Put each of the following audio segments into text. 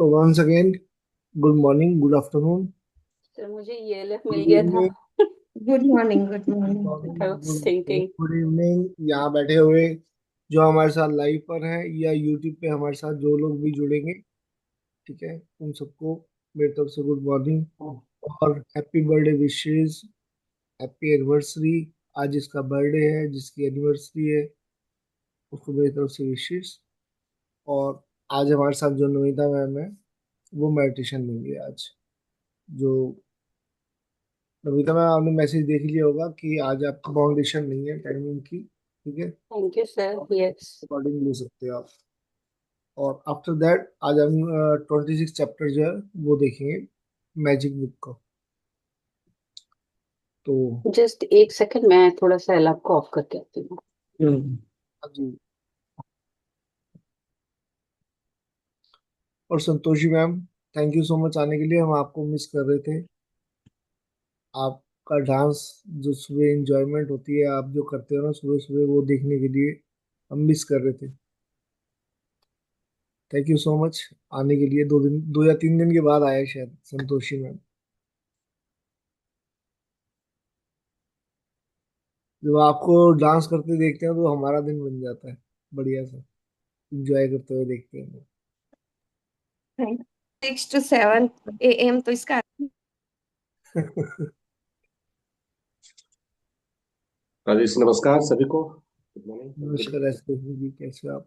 So once again, good morning, good afternoon, sir मुझे ये ELF good मिल गया था। evening, good morning good good morning. morning, I was good thinking. Good evening. यहाँ बैठे हुए जो हमारे साथ लाइव पर हैं या यूट्यूब पे हमारे साथ जो लोग भी जुड़ेंगे, ठीक है, उन सबको मेरी तरफ से गुड मॉर्निंग और happy birthday wishes, happy anniversary. आज इसका बर्थडे है, जिसकी एनिवर्सरी है उसको मेरी तरफ से विशेस। और आज हमारे साथ जो नमिता मैम है वो मेडिटेशन देंगे आज। जो नमिता मैम, आपने मैसेज देख लिया होगा कि आज आपका बाउंडेशन नहीं है टाइमिंग की, ठीक है, thank you sir. Yes. According ले सकते हो आप। और आफ्टर दैट आज हम 26 चैप्टर जो है वो देखेंगे मैजिक बुक का। तो जस्ट एक सेकंड, मैं थोड़ा सा अलार्म को ऑफ करके आती हूँ। हाँ जी। और Santoshi ma'am, thank you so much आने के लिए, हम आपको मिस कर रहे थे। आपका डांस जो सुबह इंजॉयमेंट होती है, आप जो करते हो ना सुबह सुबह, वो देखने के लिए हम मिस कर रहे थे। थैंक यू सो मच आने के लिए। 2 दिन, 2 या 3 दिन के बाद आए शायद संतोषी मैम। जब आपको डांस करते देखते हैं तो हमारा दिन बन जाता है बढ़िया सा, इंजॉय करते हुए देखते हैं। 6 to 7 a.m. तो इसका राजेश नमस्कार सभी को। Good morning. नमस्कार ऐसे जी, कैसे हो आप?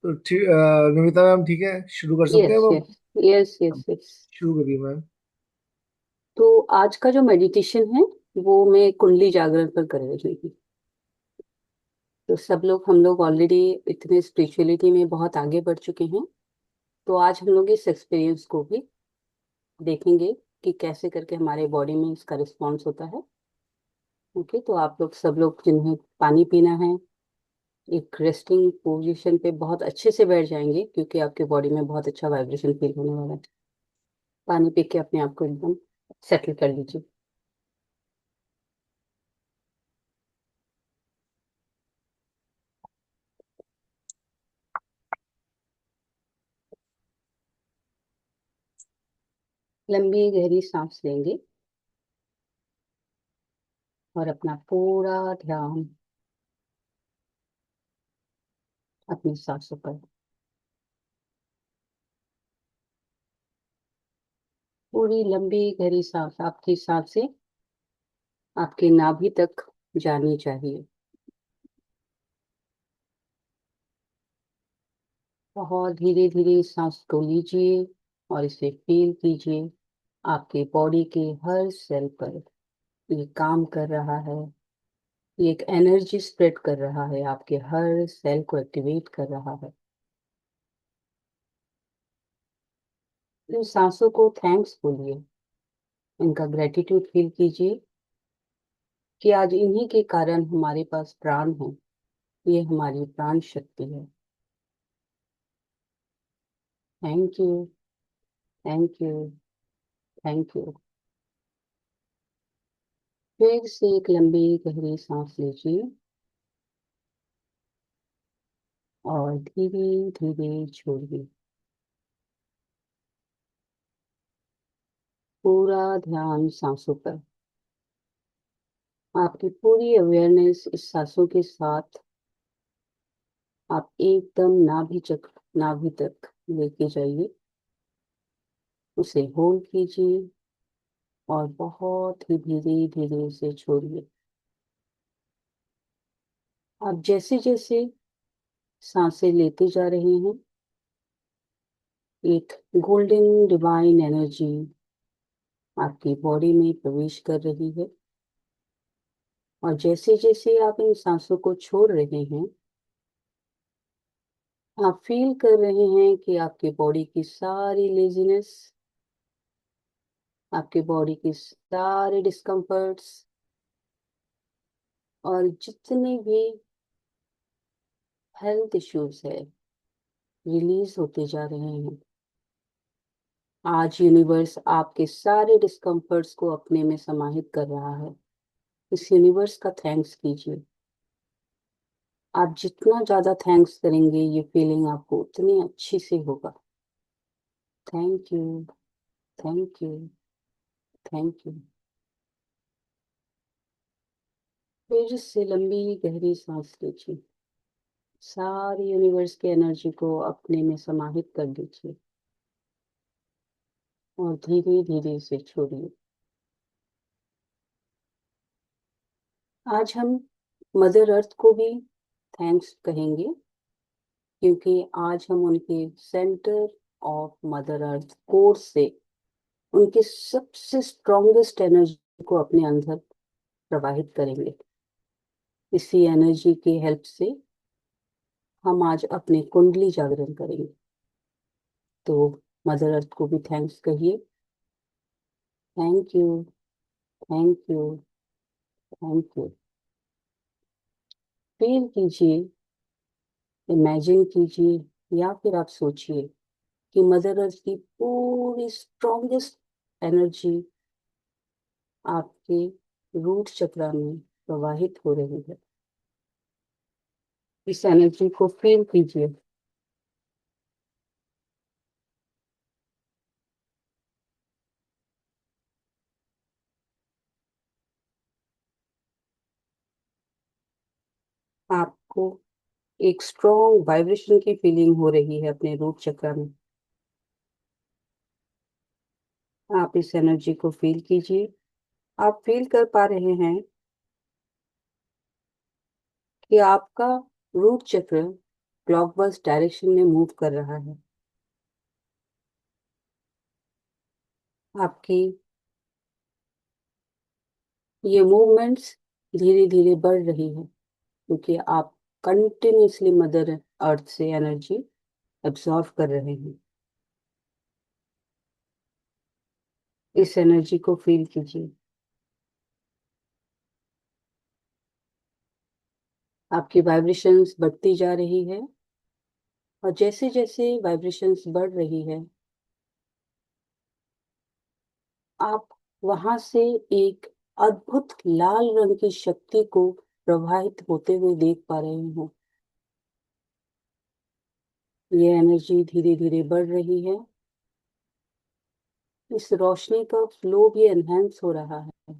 तो ठीक, नमिता मैम ठीक है, शुरू कर सकते हैं यस अब यस यस यस यस। शुरू करिए मैम। तो आज का जो मेडिटेशन है वो मैं कुंडली जागरण पर कर रही हूँ। तो सब लोग, हम लोग ऑलरेडी इतने स्पिरिचुअलिटी में बहुत आगे बढ़ चुके हैं। तो आज हम लोग इस एक्सपीरियंस को भी देखेंगे कि कैसे करके हमारे बॉडी में इसका रिस्पॉन्स होता है। ओके, तो आप लोग, सब लोग जिन्हें पानी पीना है, एक रेस्टिंग पोजीशन पे बहुत अच्छे से बैठ जाएंगे, क्योंकि आपके बॉडी में बहुत अच्छा वाइब्रेशन फील होने वाला है। पानी पी के अपने आप को एकदम सेटल कर लीजिए। लंबी गहरी सांस लेंगे और अपना पूरा ध्यान अपनी सांसों पर। पूरी लंबी गहरी सांस आपकी सांसें आपके नाभि तक जानी चाहिए। बहुत धीरे धीरे सांस को लीजिए और इसे फील कीजिए। आपके बॉडी के हर सेल पर ये काम कर रहा है। ये एक एनर्जी स्प्रेड कर रहा है, आपके हर सेल को एक्टिवेट कर रहा है। इन सांसों को थैंक्स बोलिए, इनका ग्रेटिट्यूड फील कीजिए कि आज इन्हीं के कारण हमारे पास प्राण है। ये हमारी प्राण शक्ति है। Thank you, thank you, thank you. फिर से एक लंबी गहरी सांस लीजिए और धीरे धीरे छोड़िए। पूरा ध्यान सांसों पर। आपकी पूरी अवेयरनेस इस सांसों के साथ आप एकदम नाभि तक लेके जाइए। उसे होल्ड कीजिए और बहुत ही धीरे धीरे उसे छोड़िए। आप जैसे जैसे सांसें लेते जा रहे हैं, एक गोल्डन डिवाइन एनर्जी आपकी बॉडी में प्रवेश कर रही है। और जैसे जैसे आप इन सांसों को छोड़ रहे हैं, आप फील कर रहे हैं कि आपकी बॉडी की सारी लेजीनेस, आपकी बॉडी के सारे डिस्कम्फर्ट्स और जितने भी हेल्थ इश्यूज है, रिलीज होते जा रहे हैं। आज यूनिवर्स आपके सारे डिस्कम्फर्ट्स को अपने में समाहित कर रहा है। इस यूनिवर्स का थैंक्स कीजिए। आप जितना ज्यादा थैंक्स करेंगे ये फीलिंग आपको उतनी अच्छी से होगा। Thank you, thank you, thank you. फिर से लंबी गहरी सांस लीजिए। सारी यूनिवर्स की एनर्जी को अपने में समाहित कर दीजिए और धीरे धीरे इसे छोड़िए। आज हम मदर अर्थ को भी थैंक्स कहेंगे, क्योंकि आज हम उनके centre of mother earth core से उनके सबसे स्ट्रॉन्गेस्ट एनर्जी को अपने अंदर प्रवाहित करेंगे। इसी एनर्जी की हेल्प से हम आज अपने कुंडली जागरण करेंगे। तो मदर अर्थ को भी थैंक्स कहिए। Thank you, thank you, thank you. Feel कीजिए, इमेजिन कीजिए, या फिर आप सोचिए कि मदर अर्थ की पूरी स्ट्रॉन्गेस्ट एनर्जी आपके रूट चक्र में प्रवाहित हो रही है। इस एनर्जी को फील कीजिए। आपको एक स्ट्रॉन्ग वाइब्रेशन की फीलिंग हो रही है अपने रूट चक्र में। आप इस एनर्जी को फील कीजिए। आप फील कर पा रहे हैं कि आपका रूट चक्र क्लॉकवाइज डायरेक्शन में मूव कर रहा है। आपकी ये मूवमेंट्स धीरे धीरे बढ़ रही है, क्योंकि आप कंटिन्यूसली मदर अर्थ से एनर्जी एब्जॉर्व कर रहे हैं। इस एनर्जी को फील कीजिए। आपकी वाइब्रेशंस बढ़ती जा रही है, और जैसे जैसे वाइब्रेशंस बढ़ रही है, आप वहां से एक अद्भुत लाल रंग की शक्ति को प्रवाहित होते हुए देख पा रहे हो। ये एनर्जी धीरे धीरे बढ़ रही है। इस रोशनी का फ्लो भी एनहेंस हो रहा है।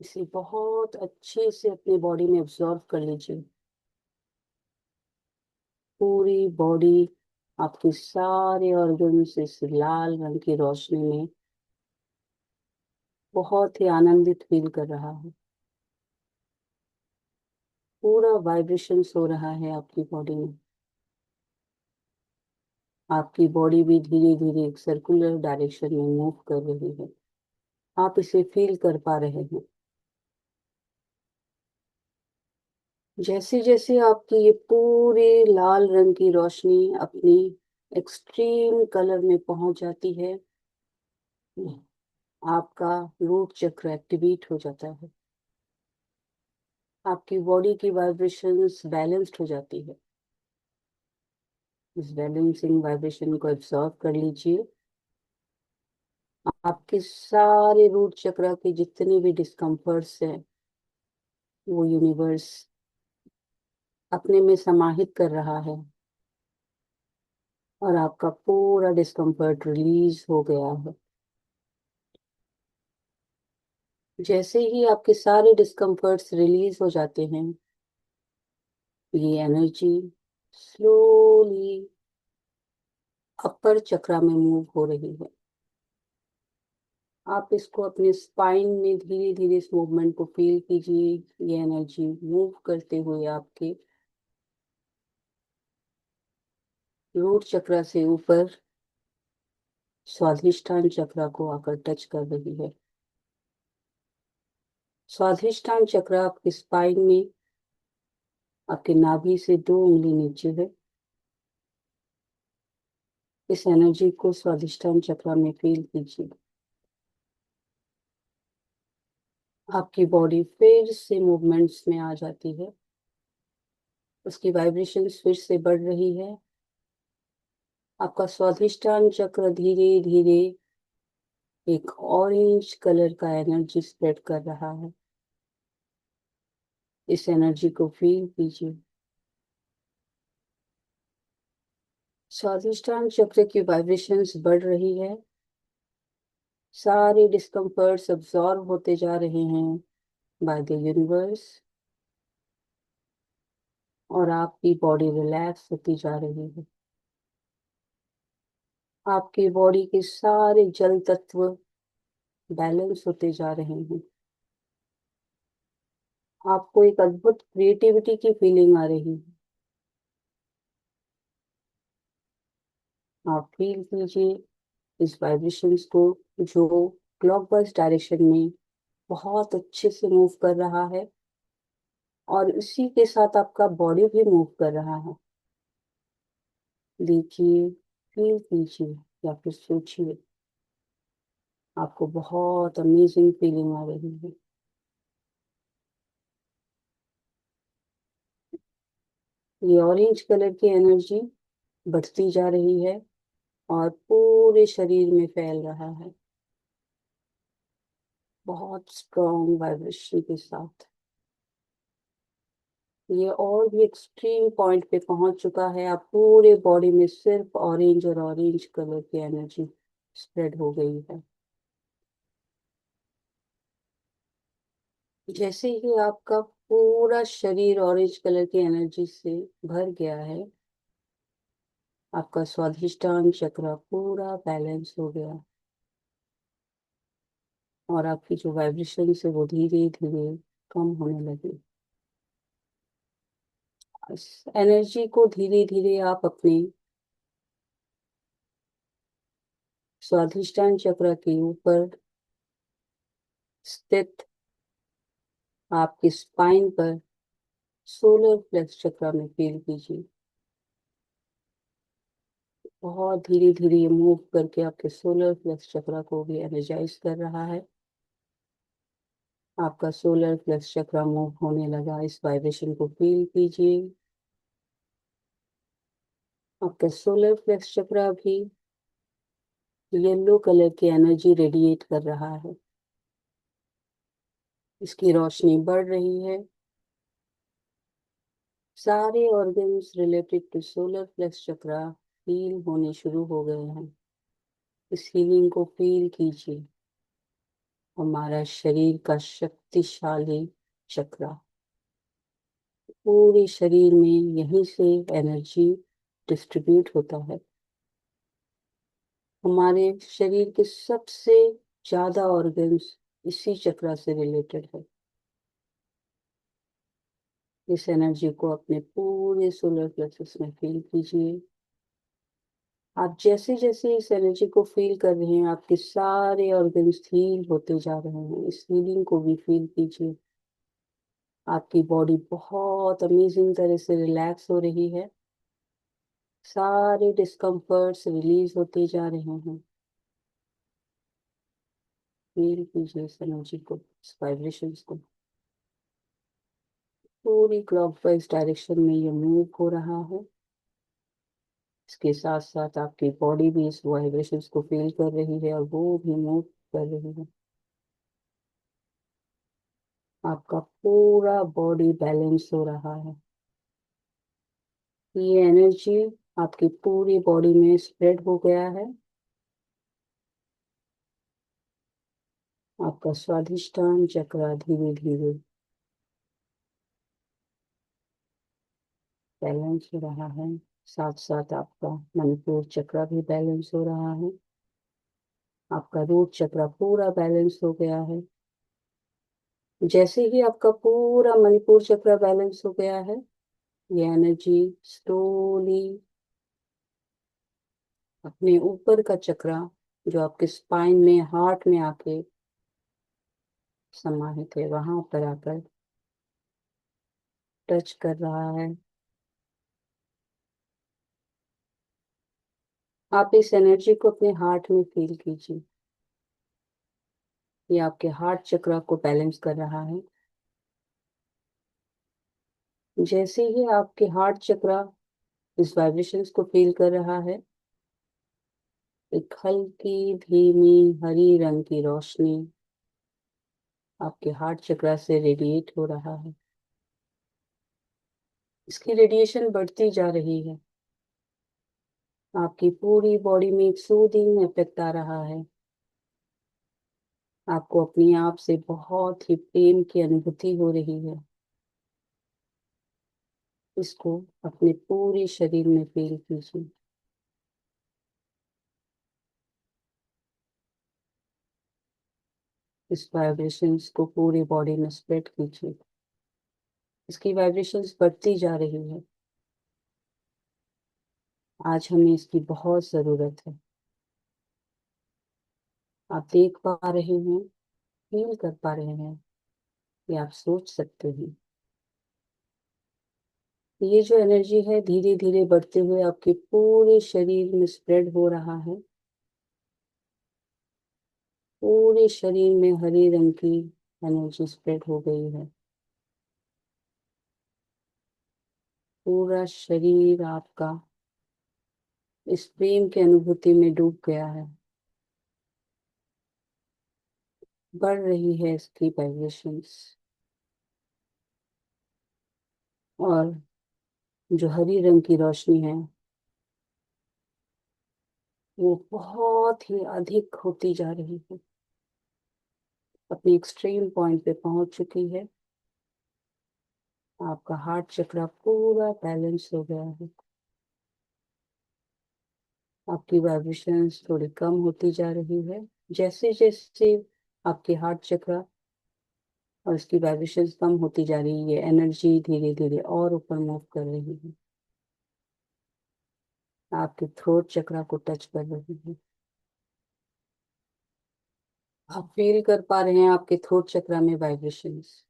इसे बहुत अच्छे से अपने बॉडी में एब्जॉर्ब कर लीजिए। पूरी बॉडी, आपके सारे ऑर्गन्स इस लाल रंग की रोशनी में बहुत ही आनंदित फील कर रहा है। पूरा वाइब्रेशन हो रहा है आपकी बॉडी में। आपकी बॉडी भी धीरे धीरे एक सर्कुलर डायरेक्शन में मूव कर रही है। आप इसे फील कर पा रहे हैं। जैसे जैसे आपकी ये पूरे लाल रंग की रोशनी अपनी एक्सट्रीम कलर में पहुंच जाती है, आपका रूट चक्र एक्टिवेट हो जाता है। आपकी बॉडी की वाइब्रेशंस बैलेंस्ड हो जाती है। इस बैलेंसिंग वाइब्रेशन को एब्जॉर्ब कर लीजिए। आपके सारे रूट चक्र के जितने भी डिस्कम्फर्ट्स हैं, वो यूनिवर्स अपने में समाहित कर रहा है, और आपका पूरा डिस्कम्फर्ट रिलीज हो गया है। जैसे ही आपके सारे डिस्कम्फर्ट्स रिलीज हो जाते हैं, ये एनर्जी स्लोली अपर चक्रा में मूव हो रही है। आप इसको अपने स्पाइन में धीरे धीरे इस मूवमेंट को फील कीजिए। ये एनर्जी मूव करते हुए आपके रूट चक्र से ऊपर स्वाधिष्ठान चक्र को आकर टच कर रही है। स्वाधिष्ठान चक्र आपके स्पाइन में आपके नाभि से 2 उंगली नीचे है। इस एनर्जी को स्वाधिष्ठान चक्र में फील कीजिए। आपकी बॉडी फिर से मूवमेंट्स में आ जाती है। उसकी वाइब्रेशंस फिर से बढ़ रही है। आपका स्वाधिष्ठान चक्र धीरे धीरे एक ऑरेंज कलर का एनर्जी स्प्रेड कर रहा है। इस एनर्जी को फील कीजिए। स्वादिष्टान चक्र की वाइब्रेशंस बढ़ रही है, सारे डिस्कम्फर्ट्स अब्सॉर्ब होते जा रहे हैं बाय द यूनिवर्स, और आपकी बॉडी रिलैक्स होती जा रही है। आपकी बॉडी के सारे जल तत्व बैलेंस होते जा रहे हैं। आपको एक अद्भुत क्रिएटिविटी की फीलिंग आ रही है। आप फील कीजिए इस वाइब्रेशंस को, जो क्लॉकवाइज डायरेक्शन में बहुत अच्छे से मूव कर रहा है, और इसी के साथ आपका बॉडी भी मूव कर रहा है। देखिए, फील कीजिए या फिर सोचिए, आपको बहुत अमेजिंग फीलिंग आ रही है। ये ऑरेंज कलर की एनर्जी बढ़ती जा रही है और पूरे शरीर में फैल रहा है, बहुत स्ट्रॉन्ग वाइब्रेशन के साथ। ये और भी एक्सट्रीम पॉइंट पे पहुंच चुका है। आप पूरे बॉडी में सिर्फ ऑरेंज और ऑरेंज कलर की एनर्जी स्प्रेड हो गई है। जैसे ही आपका पूरा शरीर ऑरेंज कलर की एनर्जी से भर गया है, आपका स्वादिष्टान चक्र पूरा बैलेंस हो गया, और आपकी जो वाइब्रेशन है वो धीरे धीरे कम होने लगी। इस एनर्जी को धीरे धीरे आप अपने स्वादिष्टान चक्र के ऊपर स्थित आपके स्पाइन पर सोलर प्लेक्स चक्र में फील कीजिए। बहुत धीरे धीरे ये मूव करके आपके सोलर प्लेक्स चक्र को भी एनर्जाइज कर रहा है। आपका सोलर प्लेक्स चक्र मूव होने लगा, इस वाइब्रेशन को फील कीजिए। आपका सोलर प्लेक्स चक्र भी येलो कलर की एनर्जी रेडिएट कर रहा है, इसकी रोशनी बढ़ रही है। सारे organs related to solar plexus chakra heal होने शुरू हो गए हैं। इस हीलिंग को फील कीजिए। हमारा शरीर का शक्तिशाली चक्र, पूरे शरीर में यहीं से एनर्जी डिस्ट्रीब्यूट होता है। हमारे शरीर के सबसे ज्यादा ऑर्गन्स इसी चक्र से रिलेटेड है। इस एनर्जी को अपने पूरे सोलर प्लेक्सस में फील कीजिए। आप जैसे जैसे इस एनर्जी को फील कर रहे हैं, आपके सारे ऑर्गन्स हील होते जा रहे हैं। इस हीलिंग को भी फील कीजिए। आपकी बॉडी बहुत अमेजिंग तरह से रिलैक्स हो रही है, सारे डिस्कम्फर्ट्स रिलीज होते जा रहे हैं। फील कीजिए इस एनर्जी को, इस वाइब्रेशंस को। पूरी क्लॉकवाइज डायरेक्शन में ये मूव हो रहा है। इसके साथ साथ आपकी बॉडी भी इस वाइब्रेशंस को फील कर रही है, और वो भी मूव कर रही है। आपका पूरा बॉडी बैलेंस हो रहा है। ये एनर्जी आपकी पूरी बॉडी में स्प्रेड हो गया है। आपका स्वादिष्टान चक्र धीरे धीरे बैलेंस हो रहा है। साथ साथ आपका मणिपुर चक्र भी बैलेंस हो रहा है। आपका रूट चक्र पूरा बैलेंस हो गया है। जैसे ही आपका पूरा मणिपुर चक्र बैलेंस हो गया है, ये एनर्जी स्लोली अपने ऊपर का चक्र, जो आपके स्पाइन में हार्ट में आके समाहित है, वहां पर आकर टच कर रहा है। आप इस एनर्जी को अपने हार्ट में फील कीजिए। ये आपके हार्ट चक्र को बैलेंस कर रहा है। जैसे ही आपके हार्ट चक्र इस वाइब्रेशंस को फील कर रहा है, एक हल्की धीमी हरी रंग की रोशनी आपके हार्ट चक्र से रेडिएट हो रहा है। इसकी रेडिएशन बढ़ती जा रही है। आपकी पूरी बॉडी में एक सूदिंग इफेक्ट आ रहा है। आपको अपने आप से बहुत ही प्रेम की अनुभूति हो रही है। इसको अपने पूरे शरीर में फील कीजिए। इस वाइब्रेशंस को पूरी बॉडी में स्प्रेड कीजिए। इसकी वाइब्रेशंस बढ़ती जा रही है। आज हमें इसकी बहुत जरूरत है। आप देख पा रहे हैं, फील कर पा रहे हैं, ये आप सोच सकते हैं। ये जो एनर्जी है धीरे धीरे बढ़ते हुए आपके पूरे शरीर में स्प्रेड हो रहा है। पूरे शरीर में हरे रंग की एनर्जी स्प्रेड हो गई है। पूरा शरीर आपका इस प्रेम की अनुभूति में डूब गया है। बढ़ रही है इसकी वाइब्रेशंस, और जो हरी रंग की रोशनी है वो बहुत ही अधिक होती जा रही है, अपनी एक्सट्रीम पॉइंट पे पहुंच चुकी है। आपका हार्ट चक्र पूरा बैलेंस हो गया है। आपकी वाइब्रेशंस थोड़ी कम होती जा रही है। जैसे जैसे आपके हार्ट चक्र और इसकी वाइब्रेशंस कम होती जा रही है, एनर्जी धीरे धीरे और ऊपर मूव कर रही है। आपके थ्रोट चक्र को टच कर रही है। आप फील कर पा रहे हैं आपके थ्रोट चक्र में वाइब्रेशंस।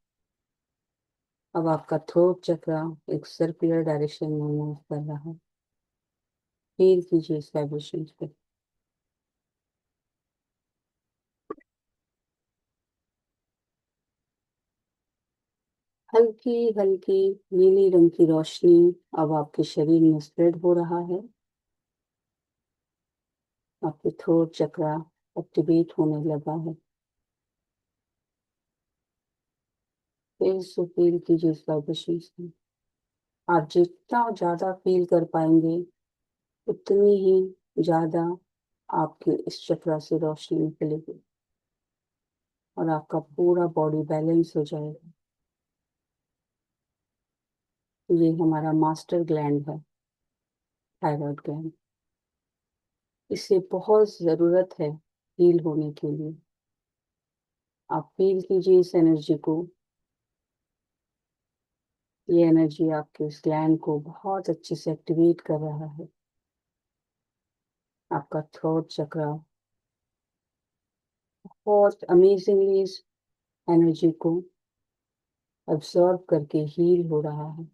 अब आपका थ्रोट चक्र एक सर्कुलर डायरेक्शन में मूव कर रहा है। फील कीजिए इस वाइब्रेशंस पे। हल्की हल्की नीली रंग की रोशनी अब आपके शरीर में स्प्रेड हो रहा है। आपके थ्रोट चक्र एक्टिवेट होने लगा है। फिर से फील कीजिए इस वाइब्रेशंस में। आप जितना ज्यादा फील कर पाएंगे उतनी ही ज्यादा आपके इस चक्र से रोशनी निकलेगी और आपका पूरा बॉडी बैलेंस हो जाएगा। ये हमारा मास्टर ग्लैंड है, थायराइड ग्लैंड। इससे बहुत जरूरत है हील होने के लिए। आप फील कीजिए इस एनर्जी को। ये एनर्जी आपके इस ग्लैंड को बहुत अच्छे से एक्टिवेट कर रहा है। आपका थ्रोट चक्र बहुत अमेजिंगली इस एनर्जी को अब्सॉर्ब करके हील हो रहा है।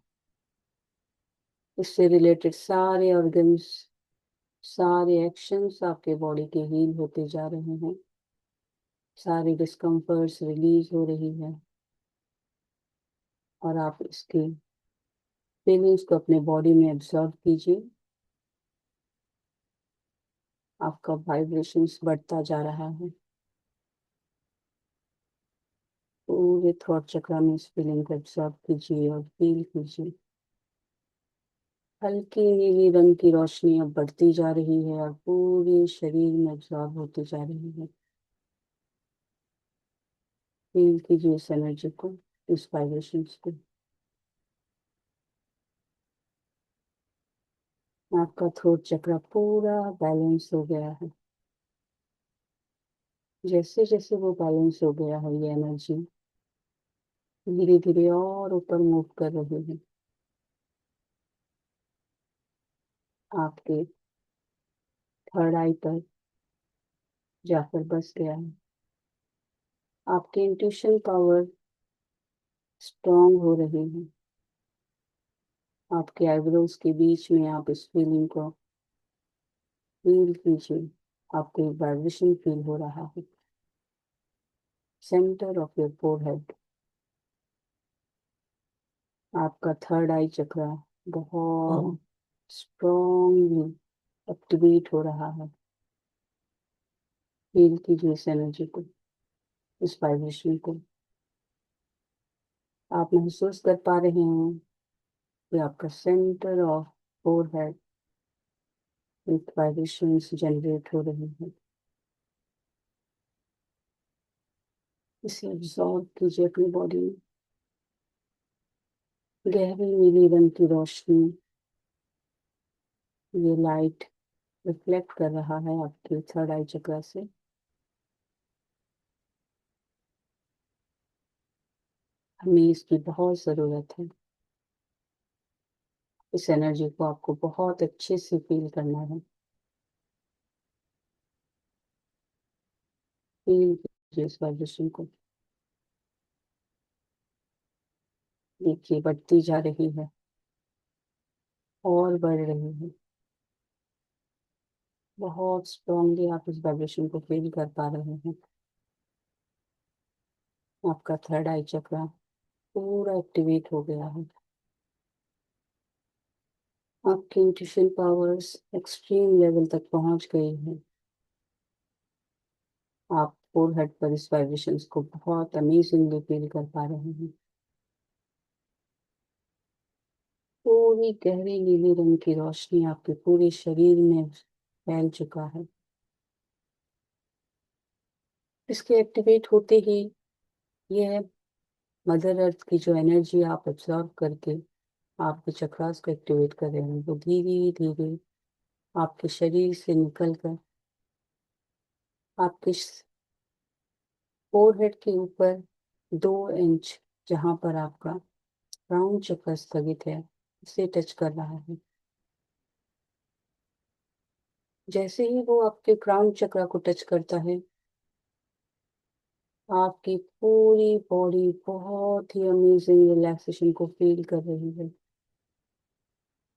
इससे रिलेटेड सारे ऑर्गन्स, सारे एक्शंस आपके बॉडी के हील होते जा रहे हैं। सारी डिस्कम्फर्ट्स रिलीज हो रही है और आप इसकी फीलिंग्स को अपने बॉडी में एब्जॉर्ब कीजिए। आपका वाइब्रेशंस बढ़ता जा रहा है। पूरे थॉट चक्र में इस फीलिंग को एब्जॉर्ब कीजिए और फील कीजिए। हल्की नीली रंग की रोशनी अब बढ़ती जा रही है और पूरे शरीर में एब्जॉर्ब होती जा रही है। फील कीजिए इस एनर्जी को, इस वाइब्रेशंस को। आपका थ्रोट चक्र पूरा बैलेंस हो गया है। जैसे जैसे वो बैलेंस हो गया है ये एनर्जी धीरे धीरे और ऊपर मूव कर रही है। आपके थर्ड आई पर जाकर बस गया है। आपकी इंट्यूशन पावर स्ट्रांग हो रही है। आपके आईब्रोज के बीच में आप इस फीलिंग को फील कीजिए। आपको एक वाइब्रेशन फील हो रहा है सेंटर ऑफ योर फोरहेड। आपका थर्ड आई चक्र बहुत स्ट्रांगली एक्टिवेट हो रहा है। फील कीजिए इस एनर्जी को, इस वाइब्रेशन को। आप महसूस कर पा रहे हैं ये आपका centre of forehead with vibrations generate हो रहे हैं। इसे एब्जॉर्ब कीजिए अपनी बॉडी में। गहरी नीली रंग की रोशनी, ये लाइट रिफ्लेक्ट कर रहा है आपके थर्ड आई चक्र से। हमें इसकी बहुत ज़रूरत है। इस एनर्जी को आपको बहुत अच्छे से फील करना है। फील कीजिए इस वाइब्रेशन को। देखिए बढ़ती जा रही है और बढ़ रही है। बहुत स्ट्रांगली आप इस वाइब्रेशन को फील कर पा रहे हैं। आपका थर्ड आई चक्र पूरा एक्टिवेट हो गया है। आपकी इंट्यूशन पावर्स एक्सट्रीम लेवल तक पहुंच गई है। आप फोरहेड पर इस वाइब्रेशंस को बहुत अमेजिंगली फील कर पा रहे हैं। पूरी गहरी नीले रंग की रोशनी आपके पूरे शरीर में फैल चुका है। इसके एक्टिवेट होते ही यह मदर अर्थ की जो एनर्जी आप एब्जॉर्ब करके आपके चक्रास को एक्टिवेट कर रहे हैं, वो धीरे धीरे आपके शरीर से निकलकर आपके फोरहेड के ऊपर 2 इंच, जहां पर आपका क्राउन चक्र स्थगित है, उसे टच कर रहा है। जैसे ही वो आपके क्राउन चक्र को टच करता है, आपकी पूरी बॉडी बहुत ही अमेजिंग रिलैक्सेशन को फील कर रही है।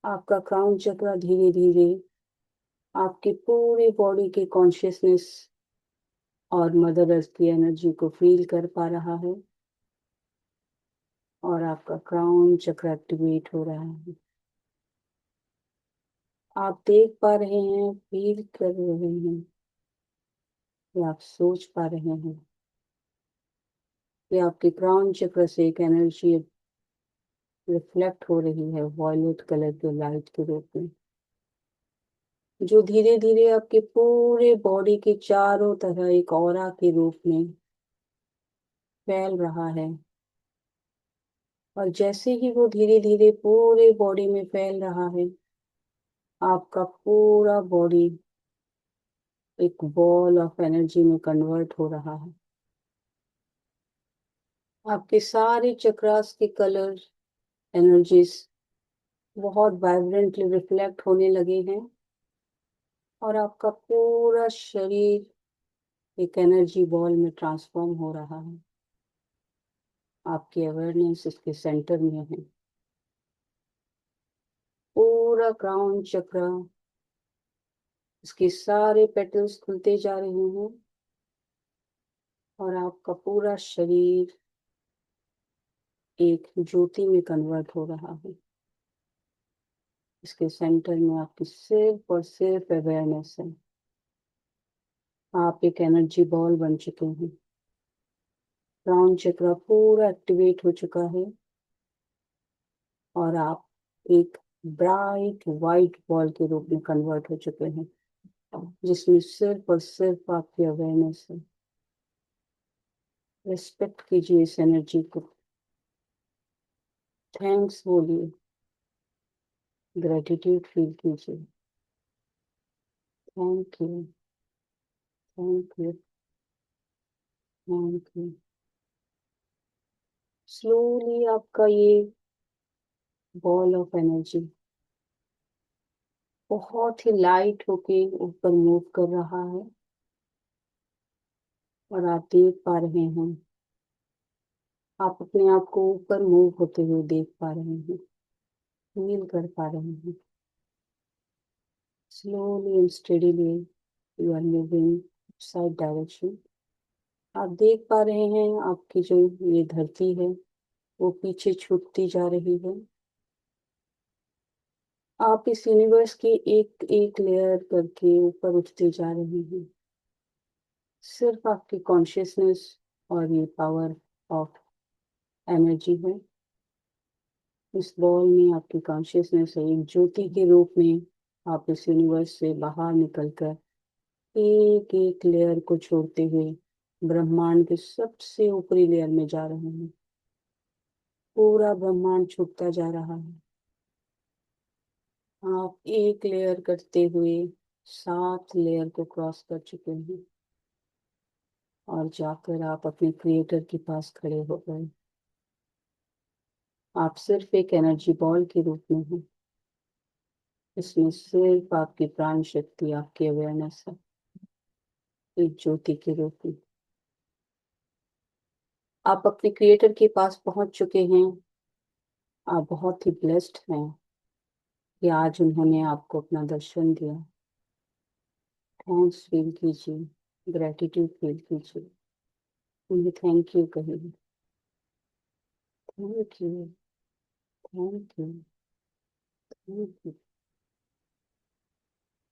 आपका क्राउन चक्र धीरे धीरे आपकी पूरी बॉडी के कॉन्शियसनेस और मदर अर्थ की एनर्जी को फील कर पा रहा है और आपका क्राउन चक्र एक्टिवेट हो रहा है। आप देख पा रहे हैं, फील कर रहे हैं, या आप सोच पा रहे हैं कि आपके क्राउन चक्र से एक एनर्जी रिफ्लेक्ट हो रही है वॉयलेट कलर के लाइट के रूप में, जो धीरे धीरे आपके पूरे बॉडी के चारों तरह एक ऑरा के रूप में फैल रहा है। और जैसे ही वो धीरे धीरे पूरे बॉडी में फैल रहा है, आपका पूरा बॉडी एक बॉल ऑफ एनर्जी में कन्वर्ट हो रहा है। आपके सारे चक्रास के कलर एनर्जीज बहुत वाइब्रेंटली रिफ्लेक्ट होने लगे हैं और आपका पूरा शरीर एक एनर्जी बॉल में ट्रांसफॉर्म हो रहा है। आपकी अवेयरनेस इसके सेंटर में है। पूरा क्राउन चक्र, इसके सारे पेटल्स खुलते जा रहे हैं और आपका पूरा शरीर एक ज्योति में कन्वर्ट हो रहा है। इसके सेंटर में आपकी सिर्फ और सिर्फ अवेयरनेस है। आप एक एनर्जी बॉल बन चुके हैं। क्राउन चक्र पूरा एक्टिवेट हो चुका है और आप एक ब्राइट वाइट बॉल के रूप में कन्वर्ट हो चुके हैं, जिसमें सिर्फ और सिर्फ आपकी अवेयरनेस है। रिस्पेक्ट कीजिए इस एनर्जी को। थैंक्स बोलिए, ग्रेटिट्यूड फील कीजिए। Thank you, thank you, thank you. Slowly आपका ये बॉल ऑफ एनर्जी बहुत ही लाइट होके ऊपर मूव कर रहा है और आप देख पा रहे हैं, आप अपने आप को ऊपर मूव होते हुए देख पा रहे हैं, फील कर पा रहे हैं। Slowly and steadily you are moving side direction. आप देख पा रहे हैं आपकी जो ये धरती है वो पीछे छूटती जा रही है। आप इस यूनिवर्स की एक एक लेयर करके ऊपर उठते जा रहे हैं। सिर्फ आपकी कॉन्शियसनेस और ये पावर ऑफ एनर्जी है इस बॉल में आपकी कॉन्शियसनेस है, एक ज्योति के रूप में आप इस यूनिवर्स से बाहर निकलकर एक एक लेयर को छोड़ते हुए ब्रह्मांड के सबसे ऊपरी लेयर में जा रहे हैं। पूरा ब्रह्मांड छूटता जा रहा है। आप एक लेयर करते हुए 7 लेयर को क्रॉस कर चुके हैं और जाकर आप अपने क्रिएटर के पास खड़े हो गए। आप सिर्फ एक एनर्जी बॉल के रूप में हैं। इसमें सिर्फ आपकी प्राण शक्ति, आपकी अवेयरनेस है, एक ज्योति के रूप में। आप अपने क्रिएटर के पास पहुंच चुके हैं। आप बहुत ही ब्लेस्ड हैं कि आज उन्होंने आपको अपना दर्शन दिया। थैंक्स फील कीजिए, ग्रेटिट्यूड फील कीजिए, उन्हें थैंक यू कहिए। Thank you, thank you, thank you.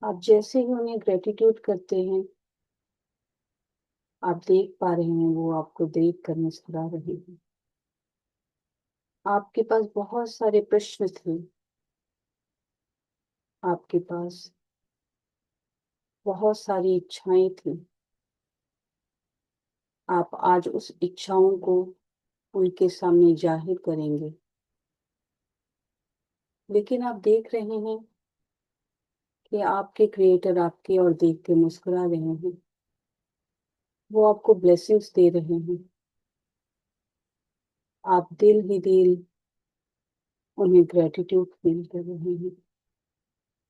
आप जैसे ही उन्हें ग्रेटिट्यूड करते हैं, आप देख पा रहे हैं वो आपको देख कर मुस्कुरा रहे हैं। आपके पास बहुत सारे प्रश्न थे, आपके पास बहुत सारी इच्छाएं थी। आप आज उस इच्छाओं को उनके सामने जाहिर करेंगे, लेकिन आप देख रहे हैं कि आपके क्रिएटर आपकी ओर देख के मुस्कुरा रहे हैं। वो आपको ब्लेसिंग्स दे रहे हैं। आप दिल ही दिल उन्हें ग्रेटिट्यूड फील कर रहे हैं।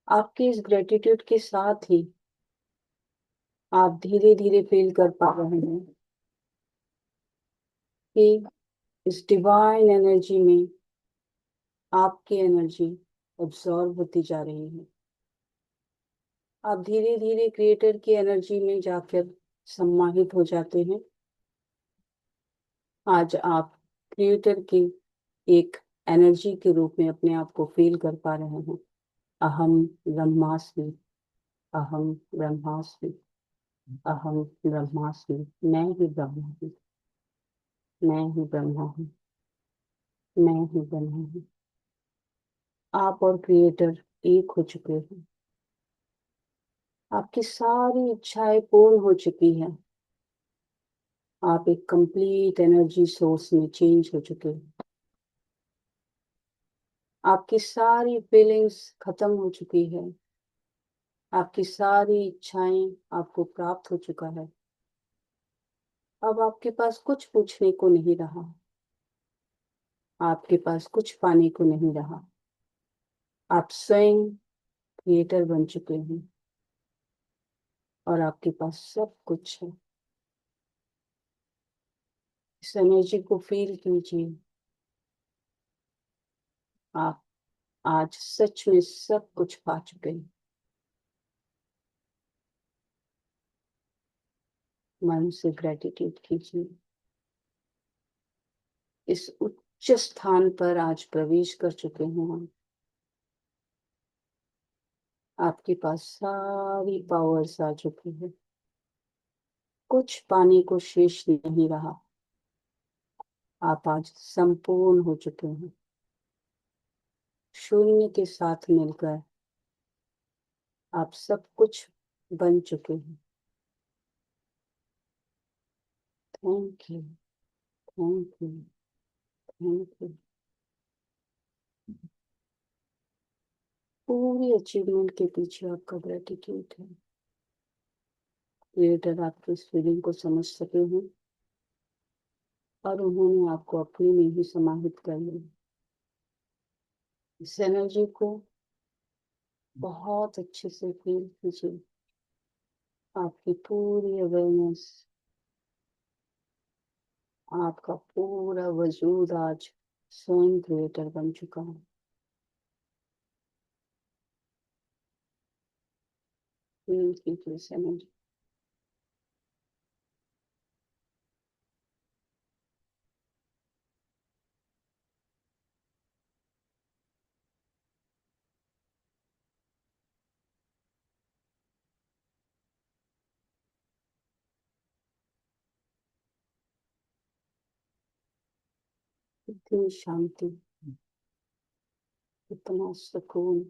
आपके इस ग्रेटिट्यूड के साथ ही आप धीरे धीरे फील कर पा रहे हैं कि इस डिवाइन एनर्जी में आपकी एनर्जी अब्सॉर्ब होती जा रही है। आप धीरे धीरे क्रिएटर की एनर्जी में जाकर सम्मानित हो जाते हैं। आज आप क्रिएटर की एक एनर्जी के रूप में अपने आप को फील कर पा रहे हैं। अहम ब्रह्मास्मि, अहम ब्रह्मास्मि, अहम ब्रह्मास्मि। मैं ही ब्रह्मा हूँ, मैं ही ब्रह्मा हूँ, मैं ही ब्रह्मा हूँ। आप और क्रिएटर एक हो चुके हैं। आपकी सारी इच्छाएं पूर्ण हो चुकी हैं। आप एक कंप्लीट एनर्जी सोर्स में चेंज हो चुके हैं। आपकी सारी फीलिंग्स खत्म हो चुकी है। आपकी सारी इच्छाएं आपको प्राप्त हो चुका है। अब आपके पास कुछ पूछने को नहीं रहा, आपके पास कुछ पाने को नहीं रहा। आप स्वयं क्रिएटर बन चुके हैं और आपके पास सब कुछ है। इस एनर्जी को फील कीजिए। आप आज सच में सब कुछ पा चुके हैं। मन से ग्रेटिट्यूड कीजिए। इस उच्च स्थान पर आज प्रवेश कर चुके हैं हम। आपके पास सारी पावर्स आ चुकी है। कुछ पाने को शेष नहीं रहा। आप आज संपूर्ण हो चुके हैं। शून्य के साथ मिलकर आप सब कुछ बन चुके हैं। Thank you, thank you, thank you. पूरी अचीवमेंट के पीछे आपका ग्रेटिट्यूड है। क्रिएटर आपकी इस फीलिंग को समझ सके हैं और उन्होंने आपको अपने में ही समाहित कर लिया। इस एनर्जी को बहुत अच्छे से फील कीजिए। आपकी पूरी अवेयरनेस, आपका पूरा वजूद आज स्वयं क्रिएटर बन चुका है। फील कीजिए इस एनर्जी। इतनी शांति, इतना सुकून।